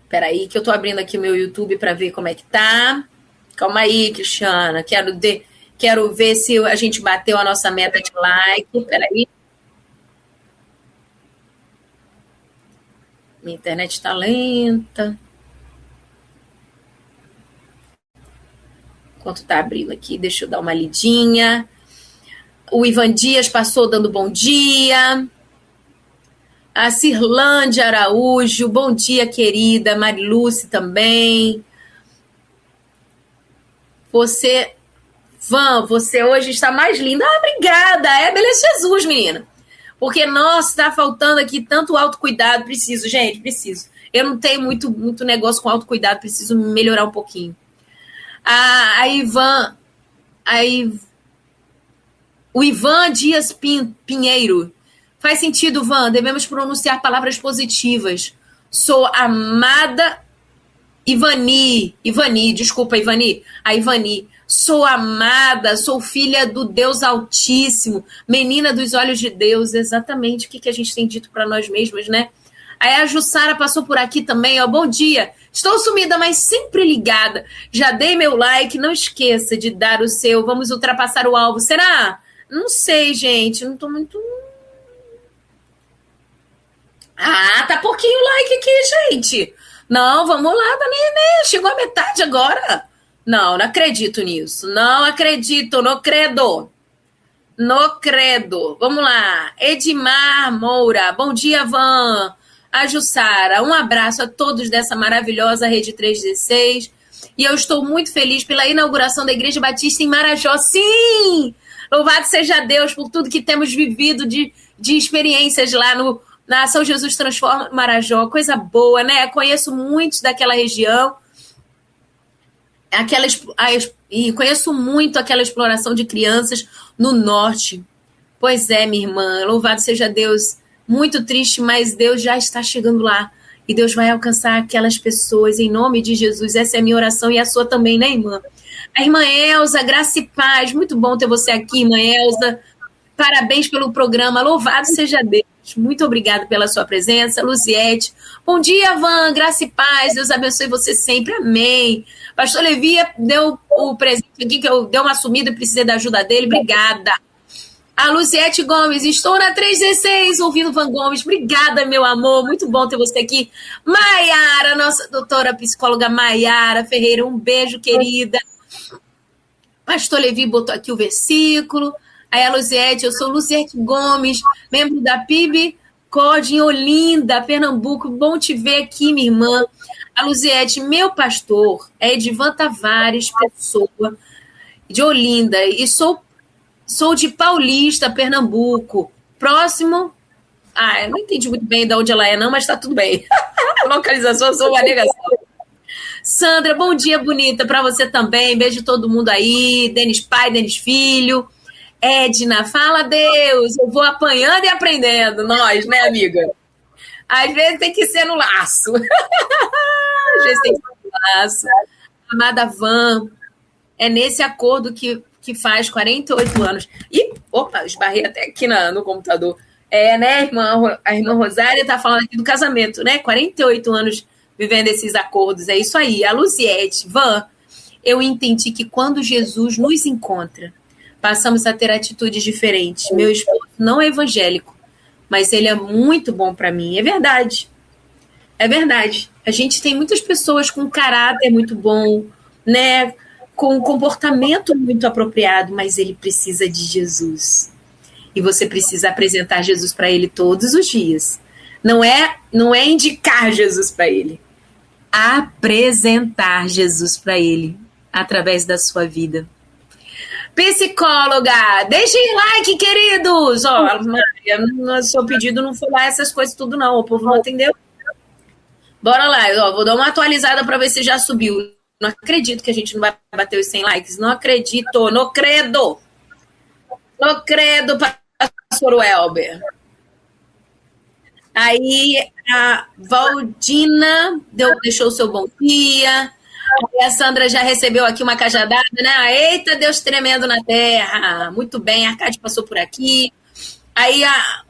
Peraí, que eu tô abrindo aqui o meu YouTube para ver como é que tá. Calma aí, Cristiana. Quero ver se a gente bateu a nossa meta de like. Peraí. Minha internet está lenta. Enquanto tá abrindo aqui, deixa eu dar uma lidinha. O Ivan Dias passou dando bom dia. A Cirlândia Araújo, bom dia, querida. Marilúcia também. Você hoje está mais linda. Obrigada. Beleza, Jesus, menina. Porque, nossa, está faltando aqui tanto autocuidado. Preciso, gente, preciso. Eu não tenho muito negócio com autocuidado. Preciso melhorar um pouquinho. O Ivan Dias Pinheiro. Faz sentido, Ivan. Devemos pronunciar palavras positivas. Sou amada... Ivani, desculpa, Ivani. A Ivani, sou amada, sou filha do Deus Altíssimo, menina dos olhos de Deus. Exatamente o que a gente tem dito para nós mesmos, né? Aí a Jussara passou por aqui também, ó. Bom dia. Estou sumida, mas sempre ligada. Já dei meu like, não esqueça de dar o seu. Vamos ultrapassar o alvo. Será? Não sei, gente. Não tô muito... tá pouquinho like aqui, gente. Não, vamos lá, Danene. Chegou a metade agora. Não acredito nisso. Não acredito, não credo. Não credo. Vamos lá. Edmar Moura. Bom dia, Van. A Jussara. Um abraço a todos dessa maravilhosa Rede 316. E eu estou muito feliz pela inauguração da Igreja Batista em Marajó. Sim! Louvado seja Deus por tudo que temos vivido de experiências lá na São Jesus Transforma Marajó, coisa boa, né? Conheço muitos daquela região, e conheço muito aquela exploração de crianças no norte. Pois é, minha irmã, louvado seja Deus. Muito triste, mas Deus já está chegando lá. E Deus vai alcançar aquelas pessoas em nome de Jesus. Essa é a minha oração e a sua também, né, irmã? A irmã Elza, graça e paz. Muito bom ter você aqui, irmã Elza. Parabéns pelo programa. Louvado seja Deus. Muito obrigada pela sua presença. Luziete. Bom dia, Van. Graça e paz. Deus abençoe você sempre. Amém. Pastor Levi deu o presente aqui, que eu dei uma sumida e precisei da ajuda dele. Obrigada. A Luziete Gomes. Estou na 316 ouvindo Van Gomes. Obrigada, meu amor. Muito bom ter você aqui. Maiara, nossa doutora psicóloga Maiara Ferreira. Um beijo, querida. Pastor Levi botou aqui o versículo. Aí a Luziete, eu sou Luziete Gomes, membro da PIB COD em Olinda, Pernambuco. Bom te ver aqui, minha irmã. A Luziete, meu pastor é Edivan Tavares, pessoa de Olinda, e sou de Paulista, Pernambuco. Próximo... eu não entendi muito bem de onde ela é, não, mas tá tudo bem. Localização, sou uma negação. Sandra, bom dia, bonita, para você também. Beijo todo mundo aí. Denis pai, Denis filho. Edna, fala Deus, eu vou apanhando e aprendendo. Nós, né, amiga? Às vezes tem que ser no laço. Às vezes tem que ser no laço. Amada Van, é nesse acordo que faz 48 anos. E, esbarrei até aqui no computador. Né, a irmã Rosária está falando aqui do casamento, né? 48 anos vivendo esses acordos. É isso aí. A Luziete, Van, eu entendi que quando Jesus nos encontra, passamos a ter atitudes diferentes. Meu esposo não é evangélico, mas ele é muito bom para mim. É verdade. É verdade. A gente tem muitas pessoas com caráter muito bom, né? Com comportamento muito apropriado, mas ele precisa de Jesus. E você precisa apresentar Jesus para ele todos os dias. Não é indicar Jesus para ele. Apresentar Jesus para ele através da sua vida. Psicóloga, deixem like, queridos. Maria, no seu pedido não foi lá essas coisas tudo não, o povo não atendeu. Bora lá, vou dar uma atualizada para ver se já subiu. Não acredito que a gente não vai bater os 100 likes. Não acredito. Não credo. Não credo, pastor Welber. Aí a Valdina deixou o seu bom dia. Aí a Sandra já recebeu aqui uma cajadada, né? Eita, Deus tremendo na terra. Muito bem, a Arcade passou por aqui. Aí a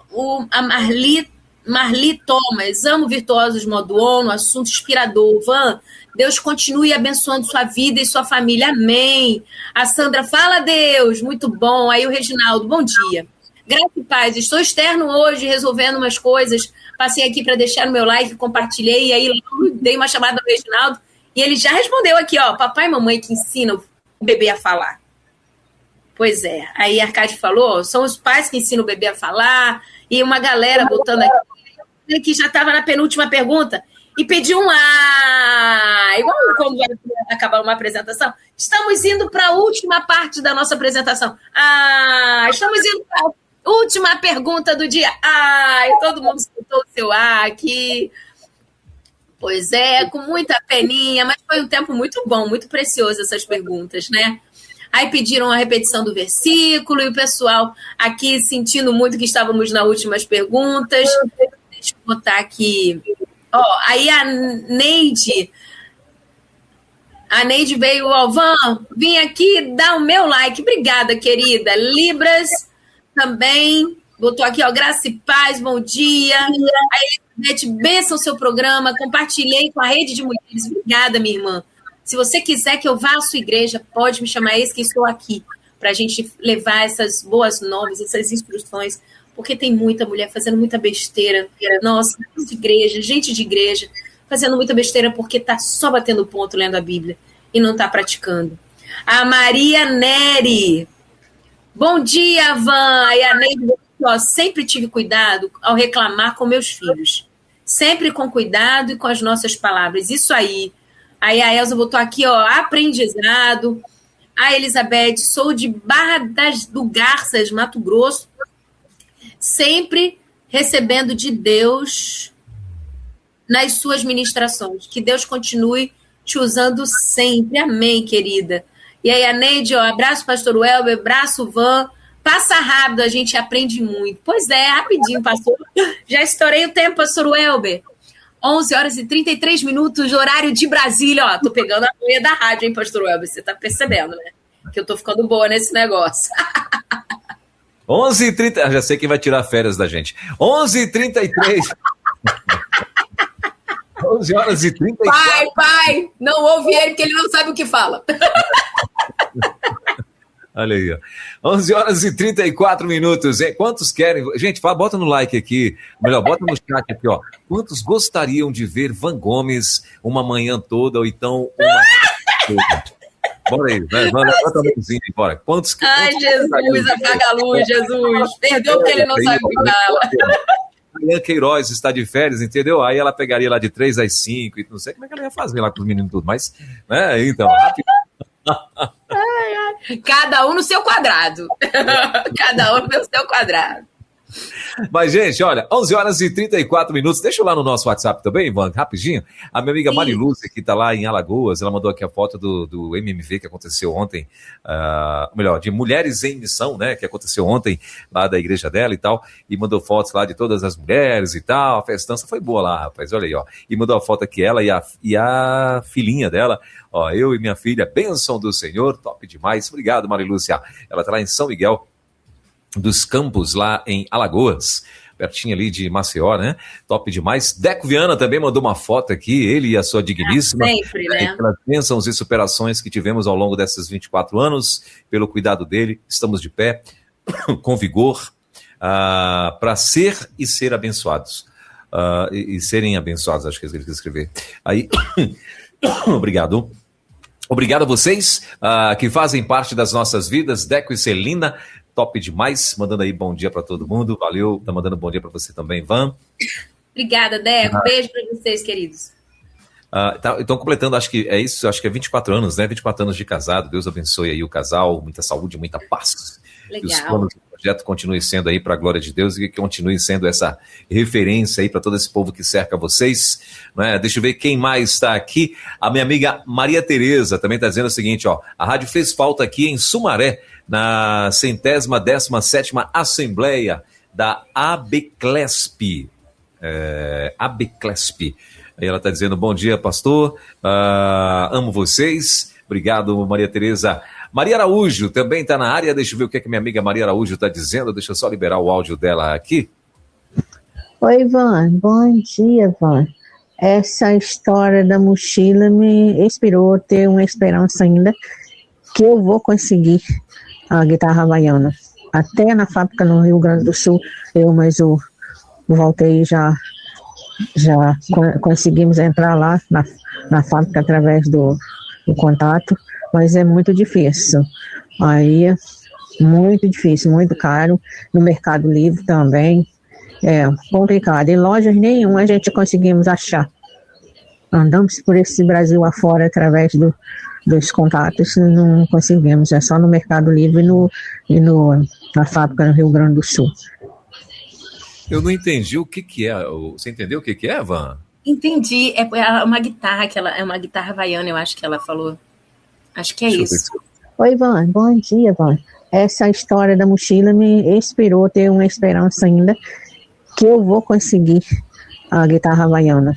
Marli Thomas, amo Virtuosos Modo ONU, assunto inspirador. Van, Deus continue abençoando sua vida e sua família. Amém. A Sandra, fala Deus. Muito bom. Aí o Reginaldo, bom dia. Graça e paz. Estou externo hoje, resolvendo umas coisas. Passei aqui para deixar o meu like, compartilhei. E aí dei uma chamada ao Reginaldo. E ele já respondeu aqui, ó. Papai e mamãe que ensinam o bebê a falar. Pois é. Aí a Arcade falou, são os pais que ensinam o bebê a falar. E uma galera botando aqui, que já estava na penúltima pergunta, e pediu um igual quando vai acabar uma apresentação. Estamos indo para a última parte da nossa apresentação. Estamos indo para a última pergunta do dia. E todo mundo escutou o seu aqui. Pois é, com muita peninha, mas foi um tempo muito bom, muito precioso essas perguntas, né? Aí pediram a repetição do versículo, e o pessoal aqui sentindo muito que estávamos nas últimas perguntas. Deixa eu botar aqui. Aí a Neide veio, Van, vim aqui dar o meu like. Obrigada, querida. Libras também botou aqui, graça e paz, bom dia. Aí, Elizabeth, benção o seu programa, compartilhei com a rede de mulheres. Obrigada, minha irmã. Se você quiser que eu vá à sua igreja, pode me chamar, eis que estou aqui, para a gente levar essas boas novas, essas instruções, porque tem muita mulher fazendo muita besteira. Nossa, gente de igreja, fazendo muita besteira porque está só batendo ponto lendo a Bíblia e não está praticando. A Maria Neri. Bom dia, Van. E a Neide, sempre tive cuidado ao reclamar com meus filhos. Sempre com cuidado e com as nossas palavras. Isso aí. Aí a Elza botou aqui, aprendizado. A Elizabeth, sou de Barra do Garças, Mato Grosso. Sempre recebendo de Deus nas suas ministrações. Que Deus continue te usando sempre. Amém, querida. E aí a Neide, abraço, pastor Welber, abraço, Van. Passa rápido, a gente aprende muito. Pois é, rapidinho, pastor. Já estourei o tempo, pastor Welber. 11 horas e 33 minutos, horário de Brasília. Tô pegando a manha da rádio, hein, pastor Welber? Você tá percebendo, né? Que eu tô ficando boa nesse negócio. 11h30, já sei quem vai tirar férias da gente. 11h33. 11 horas e 34. Pai, não ouve ele, porque ele não sabe o que fala. Olha aí, 11 horas e 34 minutos. Quantos querem? Gente, bota no like aqui. Melhor, bota no chat aqui, Quantos gostariam de ver Van Gomes uma manhã toda ou então uma toda? Bora aí, levanta a mãozinha aí, bora. Quantos Jesus, apaga a luz, Jesus. Perdeu porque ele não sabe o que fala. A Ian Queiroz está de férias, entendeu? Aí ela pegaria lá de 3 às 5, e não sei como é que ela ia fazer lá com os meninos tudo, mas, né, então, rápido. Cada um no seu quadrado. Cada um no seu quadrado. Mas, gente, olha, 11 horas e 34 minutos. Deixa eu lá no nosso WhatsApp também, Ivan, rapidinho. A minha amiga Marilúcia, que está lá em Alagoas, ela mandou aqui a foto do MMV que aconteceu ontem, de Mulheres em Missão, né, que aconteceu ontem lá da igreja dela e tal, e mandou fotos lá de todas as mulheres e tal. A festança foi boa lá, rapaz, olha aí, E mandou a foto aqui, ela e a filhinha dela, eu e minha filha, bênção do Senhor, top demais. Obrigado, Marilúcia. Ela está lá em São Miguel dos Campos, lá em Alagoas, pertinho ali de Maceió, né? Top demais. Deco Viana também mandou uma foto aqui, ele e a sua digníssima. Sempre, né? Pelas bênçãos e superações que tivemos ao longo desses 24 anos, pelo cuidado dele, estamos de pé, com vigor, para ser e ser abençoados. E serem abençoados, acho que ele quis escrever. Aí, obrigado. Obrigado a vocês que fazem parte das nossas vidas, Deco e Celina, top demais, mandando aí bom dia para todo mundo, valeu, tá mandando bom dia para você também, Van. Obrigada, Deco, beijo para vocês, queridos. Então, completando, acho que é isso, acho que é 24 anos, né, 24 anos de casado, Deus abençoe aí o casal, muita saúde, muita paz. Legal. E os planos do projeto continue sendo aí para a glória de Deus e que continue sendo essa referência aí para todo esse povo que cerca vocês, né? Deixa eu ver quem mais está aqui. A minha amiga Maria Tereza também está dizendo o seguinte, ó, a rádio fez falta aqui em Sumaré, na 117ª Assembleia da ABCLESP. ABCLESP. Aí ela está dizendo, bom dia, pastor, amo vocês. Obrigado, Maria Tereza. Maria Araújo também está na área. Deixa eu ver o que é que minha amiga Maria Araújo está dizendo. Deixa eu só liberar o áudio dela aqui. Oi, Ivan. Bom dia, Ivan. Essa história da mochila me inspirou a ter uma esperança ainda que eu vou conseguir a guitarra havaiana. Até na fábrica no Rio Grande do Sul, mas o Valtei já conseguimos entrar lá na fábrica através do contato, mas é muito difícil. Aí, muito difícil, muito caro. No Mercado Livre também é complicado. Em lojas nenhuma a gente conseguimos achar. Andamos por esse Brasil afora através dos contatos, não conseguimos. É só no Mercado Livre e na fábrica no Rio Grande do Sul. Eu não entendi o que é. Você entendeu o que é, Van? Entendi. É uma guitarra, é uma guitarra havaiana, eu acho que ela falou. Acho que é isso. Oi, Ivan. Bom dia, Ivan. Essa história da mochila me inspirou a ter uma esperança ainda que eu vou conseguir a guitarra havaiana.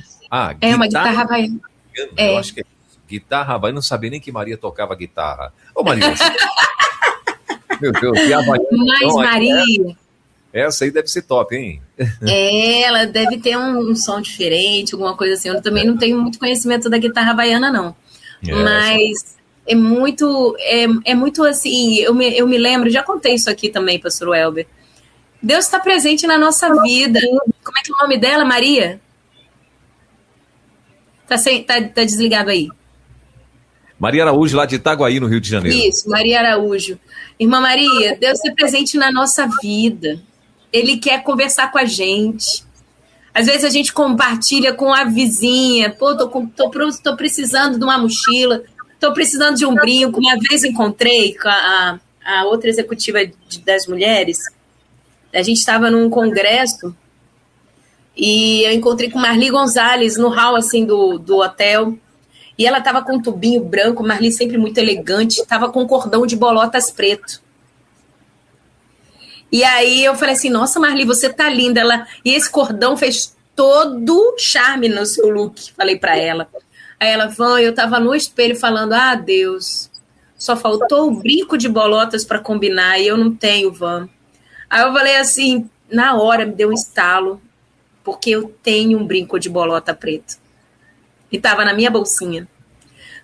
É uma guitarra havaiana. Eu acho que é guitarra havaiana. Não sabia nem que Maria tocava guitarra. Ô, Maria. Meu Deus, que havaiana. Mas, Maria... Essa aí deve ser top, hein? Ela deve ter um som diferente, alguma coisa assim. Eu também não tenho muito conhecimento da guitarra havaiana, não. Mas é muito assim, eu me lembro, já contei isso aqui também, pastor Welber. Deus está presente na nossa vida. Como é que é o nome dela, Maria? Tá desligado aí. Maria Araújo, lá de Itaguaí, no Rio de Janeiro. Isso, Maria Araújo. Irmã Maria, Deus está presente na nossa vida. Ele quer conversar com a gente. Às vezes a gente compartilha com a vizinha. Pô, tô precisando de uma mochila. Tô precisando de um brinco. Uma vez encontrei com a outra executiva das mulheres. A gente estava num congresso e eu encontrei com Marli Gonzalez no hall assim, do hotel. E ela estava com um tubinho branco. Marli sempre muito elegante. Estava com um cordão de bolotas preto. E aí eu falei assim, nossa, Marli, você tá linda. E esse cordão fez todo charme no seu look, falei pra ela. Aí ela, Van, eu tava no espelho falando, Deus, só faltou o brinco de bolotas pra combinar e eu não tenho, Van. Aí eu falei assim, na hora me deu um estalo, porque eu tenho um brinco de bolota preto. E tava na minha bolsinha.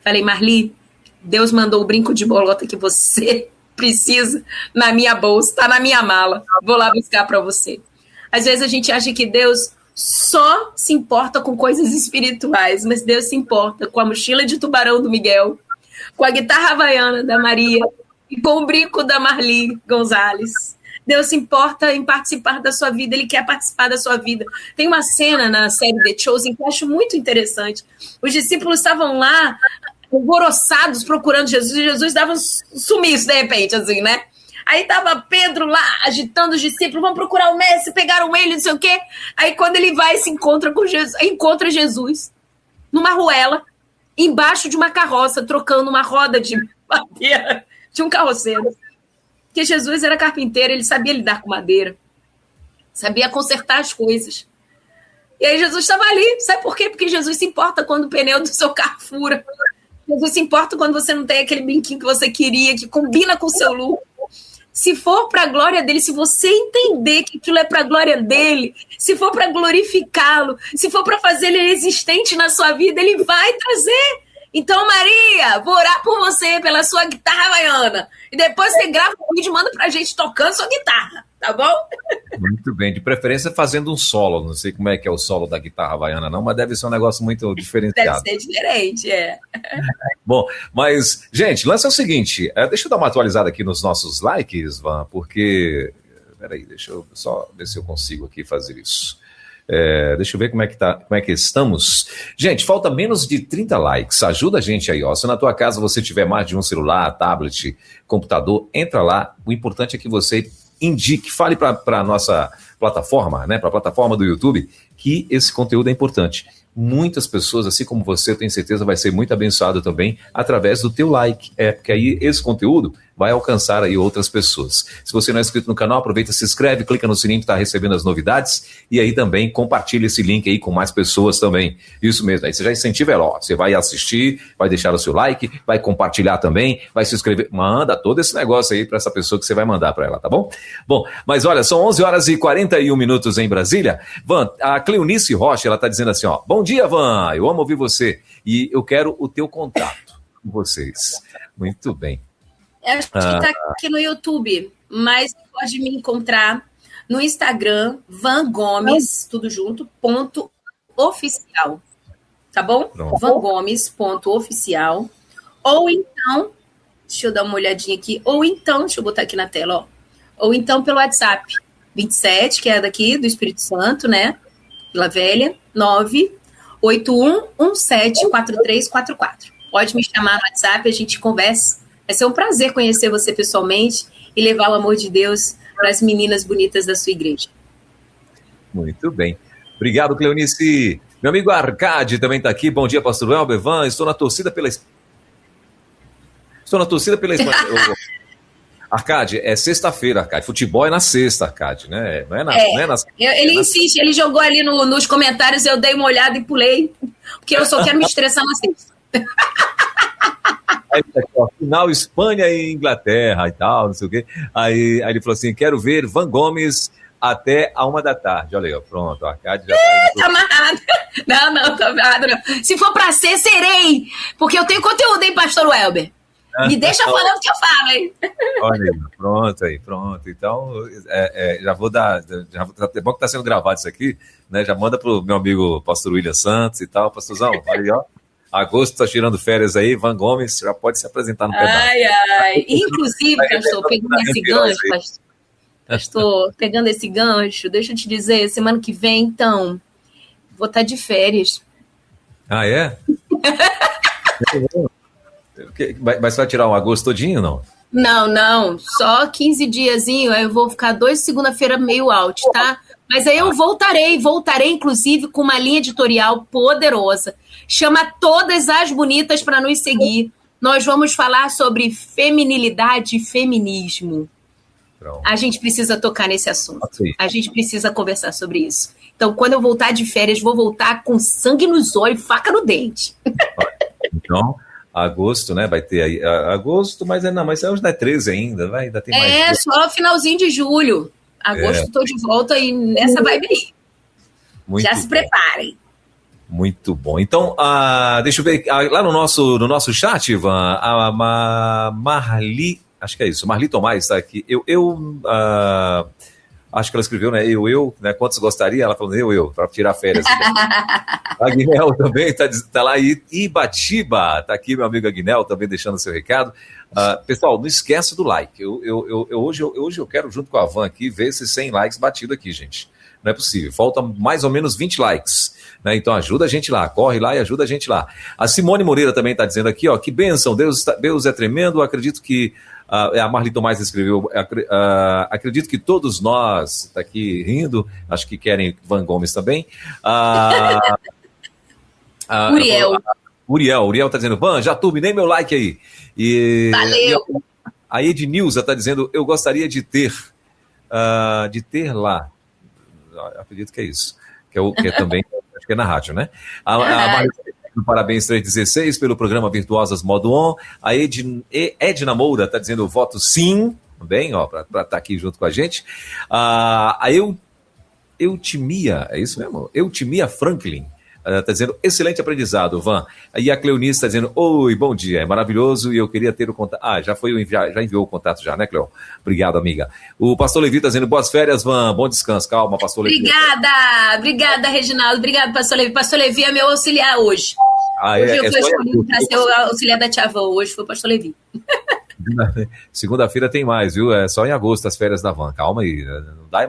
Falei, Marli, Deus mandou o brinco de bolota que você precisa na minha bolsa, tá na minha mala. Vou lá buscar para você. Às vezes a gente acha que Deus só se importa com coisas espirituais, mas Deus se importa com a mochila de tubarão do Miguel, com a guitarra havaiana da Maria e com o brinco da Marli Gonzalez. Deus se importa em participar da sua vida, Ele quer participar da sua vida. Tem uma cena na série The Chosen que eu acho muito interessante. Os discípulos estavam lá alvoroçados procurando Jesus, e Jesus dava um sumiço de repente, assim, né? Aí tava Pedro lá, agitando os discípulos, vão procurar o mestre, pegaram ele, não sei o quê. Aí quando ele vai, se encontra com Jesus, encontra Jesus numa ruela, embaixo de uma carroça, trocando uma roda de madeira de um carroceiro. Porque Jesus era carpinteiro, ele sabia lidar com madeira, sabia consertar as coisas. E aí Jesus estava ali, sabe por quê? Porque Jesus se importa quando o pneu do seu carro fura. Jesus se importa quando você não tem aquele brinquinho que você queria, que combina com o seu look. Se for para a glória dele, se você entender que aquilo é para a glória dele, se for para glorificá-lo, se for para fazer ele existente na sua vida, ele vai trazer. Então, Maria, vou orar por você, pela sua guitarra havaiana. E depois você grava um vídeo e manda pra gente tocando sua guitarra, tá bom? Muito bem, de preferência fazendo um solo. Não sei como é que é o solo da guitarra havaiana, não, mas deve ser um negócio muito diferenciado. Deve ser diferente, é. Bom, mas, gente, lance é o seguinte, deixa eu dar uma atualizada aqui nos nossos likes, Van, porque... Peraí, deixa eu só ver se eu consigo aqui fazer isso. Deixa eu ver como é que estamos. Gente, falta menos de 30 likes. Ajuda a gente aí, ó. Se na tua casa você tiver mais de um celular, tablet, computador, entra lá. O importante é que você indique, fale para a nossa plataforma, né, para a plataforma do YouTube, que esse conteúdo é importante. Muitas pessoas, assim como você, eu tenho certeza, vai ser muito abençoado também através do teu like. Porque aí esse conteúdo vai alcançar aí outras pessoas. Se você não é inscrito no canal, aproveita, se inscreve, clica no sininho que está recebendo as novidades e aí também compartilha esse link aí com mais pessoas também. Isso mesmo, aí você já incentiva ela, ó, você vai assistir, vai deixar o seu like, vai compartilhar também, vai se inscrever, manda todo esse negócio aí para essa pessoa que você vai mandar para ela, tá bom? Bom, mas olha, são 11 horas e 41 minutos em Brasília. Van, a Cleonice Rocha, ela está dizendo assim, ó, bom dia, Van, eu amo ouvir você e eu quero o teu contato com vocês. Muito bem. Acho que está aqui no YouTube, mas pode me encontrar no Instagram, Van Gomes, tudo junto, .oficial. Tá bom? Pronto. vangomes.oficial. Ou então, deixa eu dar uma olhadinha aqui, ou então, deixa eu botar aqui na tela, ó. Ou então pelo WhatsApp, 27, que é daqui do Espírito Santo, né? Vila Velha, 981174344. Pode me chamar no WhatsApp, a gente conversa. Vai ser um prazer conhecer você pessoalmente e levar o amor de Deus para as meninas bonitas da sua igreja. Muito bem. Obrigado, Cleonice. Meu amigo Arcade também está aqui. Bom dia, pastor Elber. Van, estou na torcida pela... Arcade, é sexta-feira, Arcade. Futebol é na sexta, Arcade, né? Não é na... Ele insiste, ele jogou ali nos comentários, eu dei uma olhada e pulei, porque eu só quero me estressar na sexta. Aí, ó, final Espanha e Inglaterra e tal, não sei o quê. Aí ele falou assim, quero ver Van Gomes até a 1h da tarde. Olha aí, ó, pronto, o Arcade já tá amarrado. Não, tá amarrado não. Se for pra ser, serei, porque eu tenho conteúdo, hein, pastor Welber? Me deixa falando o que eu falo, hein? Olha aí, pronto. Então, já vou dar... É bom que tá sendo gravado isso aqui, né? Já manda pro meu amigo pastor William Santos e tal. Pastorzão, olha aí, ó. Agosto tá tirando férias aí, Van Gomes já pode se apresentar no pedaço. Ai. Inclusive, pastor, pegando esse gancho, pastor, pegando esse gancho, deixa eu te dizer, semana que vem, então, vou estar de férias. Ah, é? Mas você vai tirar um agosto todinho, não? Não, só 15 diazinho, aí eu vou ficar 2 segunda-feira meio out, tá? Mas aí eu voltarei inclusive com uma linha editorial poderosa. Chama todas as bonitas para nos seguir. Nós vamos falar sobre feminilidade e feminismo. Pronto. A gente precisa tocar nesse assunto. A gente precisa conversar sobre isso. Então, quando eu voltar de férias, vou voltar com sangue nos olhos, faca no dente. Então, agosto, né? Vai ter aí agosto, mas hoje não é 13 ainda, ainda tem mais. Só finalzinho de julho. Agosto estou de volta e nessa vibe aí. Já se preparem. Muito bom. Então, deixa eu ver, lá no nosso chat, Ivan, a Marli, acho que é isso, Marli Tomás está aqui. Acho que ela escreveu, né? Né? Quantos gostaria? Ela falou, para tirar férias. A Guinel também tá lá. Ibatiba, tá aqui, meu amigo Aguinel, também deixando seu recado. Pessoal, não esquece do like. Hoje eu quero, junto com a Van aqui, ver esses 100 likes batidos aqui, gente. Não é possível. Falta mais ou menos 20 likes. Né? Então ajuda a gente lá, corre lá e ajuda a gente lá. A Simone Moreira também está dizendo aqui, ó, que bênção, Deus é tremendo, acredito que a Marli Tomás escreveu, acredito que todos nós, está aqui rindo, acho que querem Van Gomes também. Uriel está dizendo, Van, já turbinei meu like aí. Valeu! A Ednilza está dizendo, eu gostaria de ter lá, acredito que é isso, que é também, acho que é na rádio, né? A Marli, parabéns 316 pelo programa Virtuosas Modo On. A Edna Moura está dizendo voto sim, também, ó, para estar aqui junto com a gente. A Eutimia, é isso mesmo? Eutimia Franklin está dizendo excelente aprendizado, Van. E a Cleonice está dizendo oi, bom dia, é maravilhoso e eu queria ter o contato. Já enviou o contato já, né, Cleo? Obrigado, amiga. O pastor Levi está dizendo boas férias, Van, bom descanso, calma, pastor Levi. Obrigada, Reginaldo, obrigado, pastor Levi. Pastor Levi é meu auxiliar hoje. Hoje eu fui escolhido para ser o auxiliar da Tia Van, hoje foi o pastor Levi. Segunda-feira tem mais, viu? É só em agosto as férias da Van. Calma aí.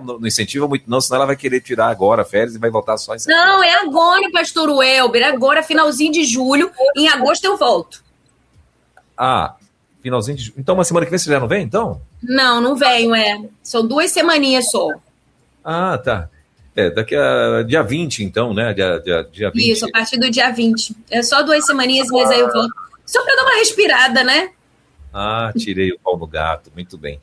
Não incentiva muito, não, senão ela vai querer tirar agora férias e vai voltar só em setembro. Não, é agora, pastor Welber. Agora, finalzinho de julho. Em agosto eu volto. Finalzinho de... Então, uma semana que vem você já não vem, então? Não venho, São 2 semaninhas só. Ah, tá. Daqui a dia 20, então, né? Dia 20. Isso, a partir do dia 20. É só 2 semaninhas, mas aí eu volto. Só para dar uma respirada, né? Ah, tirei o pau no gato. Muito bem.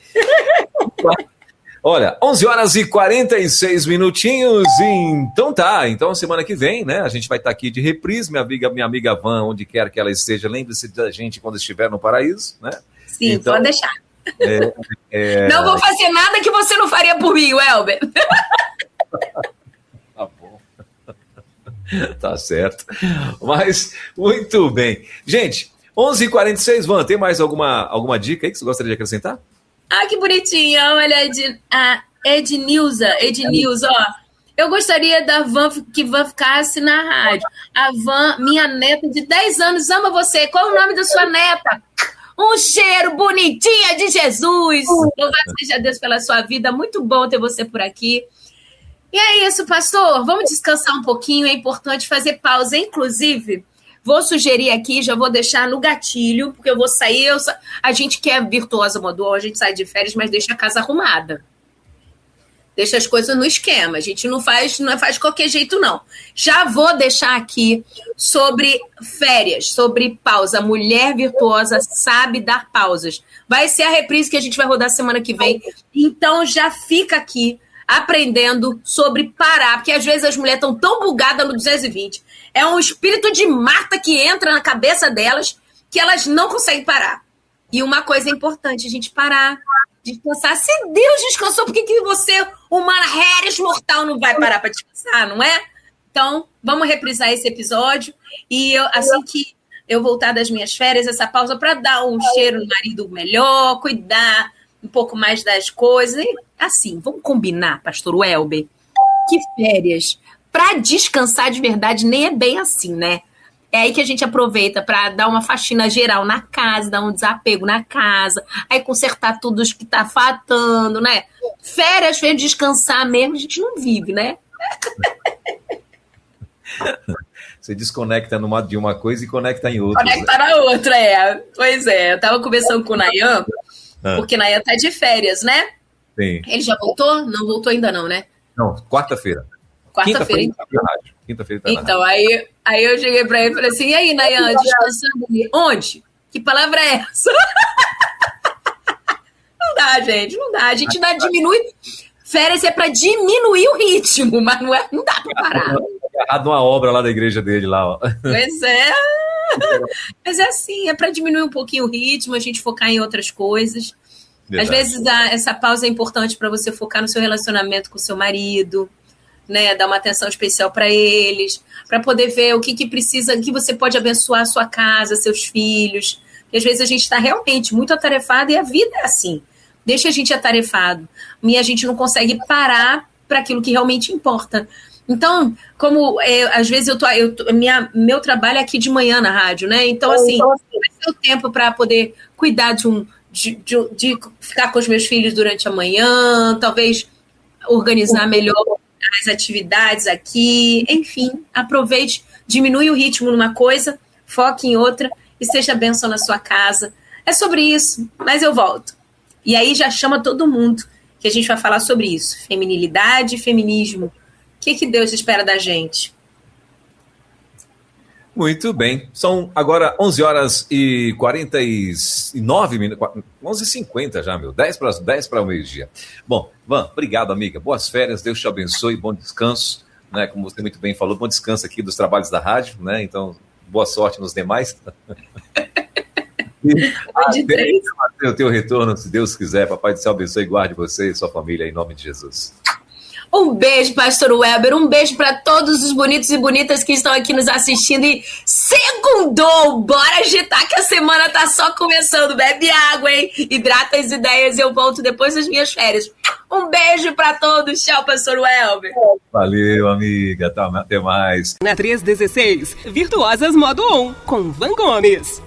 Olha, 11h46 minutinhos, então tá. Então, semana que vem, né, a gente vai estar aqui de reprise, minha amiga Van, onde quer que ela esteja, lembre-se da gente quando estiver no paraíso, né? Sim, então, pode deixar. Não vou fazer nada que você não faria por mim, Welber. Tá bom. Tá certo. Mas, muito bem. Gente, 11h46, Van, tem mais alguma dica aí que você gostaria de acrescentar? Ah, que bonitinha. Olha a Ednilza, ó. Eu gostaria da Van, que Van ficasse na rádio. A Van, minha neta de 10 anos, ama você. Qual é o nome da sua neta? Um cheiro, bonitinha de Jesus. Louvado seja Deus pela sua vida. Muito bom ter você por aqui. E é isso, pastor. Vamos descansar um pouquinho. É importante fazer pausa. Inclusive, vou sugerir aqui, já vou deixar no gatilho, porque eu vou sair. A gente que é virtuosa modual, a gente sai de férias, mas deixa a casa arrumada. Deixa as coisas no esquema. A gente não faz de qualquer jeito, não. Já vou deixar aqui sobre férias, sobre pausa. Mulher virtuosa sabe dar pausas. Vai ser a reprise que a gente vai rodar semana que vem. Então já fica aqui aprendendo sobre parar, porque às vezes as mulheres estão tão bugadas no 220. É um espírito de Marta que entra na cabeça delas que elas não conseguem parar. E uma coisa importante, a gente parar, descansar. Se Deus descansou, por que você, humana Harris mortal, não vai parar para descansar, não é? Então, vamos reprisar esse episódio. E assim que eu voltar das minhas férias, essa pausa para dar um cheiro no marido melhor, cuidar um pouco mais das coisas. E, assim, vamos combinar, pastor Welber, que férias para descansar de verdade nem é bem assim, né? É aí que a gente aproveita para dar uma faxina geral na casa, dar um desapego na casa, aí consertar tudo que tá faltando, né? Férias, descansar mesmo, a gente não vive, né? Você desconecta de uma coisa e conecta em outra. Conecta na outra, Pois é, eu tava conversando com o Nayan, porque o Nayan tá de férias, né? Sim. Ele já voltou? Não voltou ainda não, né? Não, quarta-feira. Quarta-feira, então. Quinta-feira tá então, aí eu cheguei pra ele e falei assim, e aí, Nayan, descansando ali? Onde? Que palavra é essa? Não dá, gente, não dá. A gente diminui. Férias é pra diminuir o ritmo, mas não dá pra parar. Agarrado numa obra lá da igreja dele, lá, ó. Pois é. Mas é assim, é pra diminuir um pouquinho o ritmo, a gente focar em outras coisas. Verdade. Às vezes essa pausa é importante para você focar no seu relacionamento com o seu marido, né? Dar uma atenção especial para eles, para poder ver o que precisa, o que você pode abençoar a sua casa, seus filhos. Porque às vezes a gente está realmente muito atarefado e a vida é assim. Deixa a gente atarefado. E a gente não consegue parar para aquilo que realmente importa. Então, como às vezes meu trabalho é aqui de manhã na rádio, né? Então, assim, vai ser o tempo para poder cuidar de ficar com os meus filhos durante a manhã, talvez organizar melhor as atividades aqui, enfim, aproveite, diminui o ritmo numa coisa, foque em outra e seja bênção na sua casa. É sobre isso, mas eu volto. E aí já chama todo mundo que a gente vai falar sobre isso, feminilidade e feminismo. O que Deus espera da gente? Muito bem. São agora 11h49 minutos. 11h50 já, meu. 10 para o meio-dia. Bom, Van, obrigado, amiga. Boas férias, Deus te abençoe, bom descanso. Né? Como você muito bem falou, bom descanso aqui dos trabalhos da rádio, né? Então, boa sorte nos demais. Até o teu retorno, se Deus quiser. Papai do céu abençoe e guarde você e sua família, em nome de Jesus. Um beijo, pastor Welber, um beijo para todos os bonitos e bonitas que estão aqui nos assistindo e segundou, bora agitar que a semana tá só começando, bebe água, hein, hidrata as ideias, eu volto depois das minhas férias. Um beijo para todos, tchau, pastor Welber. Valeu, amiga, até mais. Na 316, Virtuosas Modo On, com Van Gomes.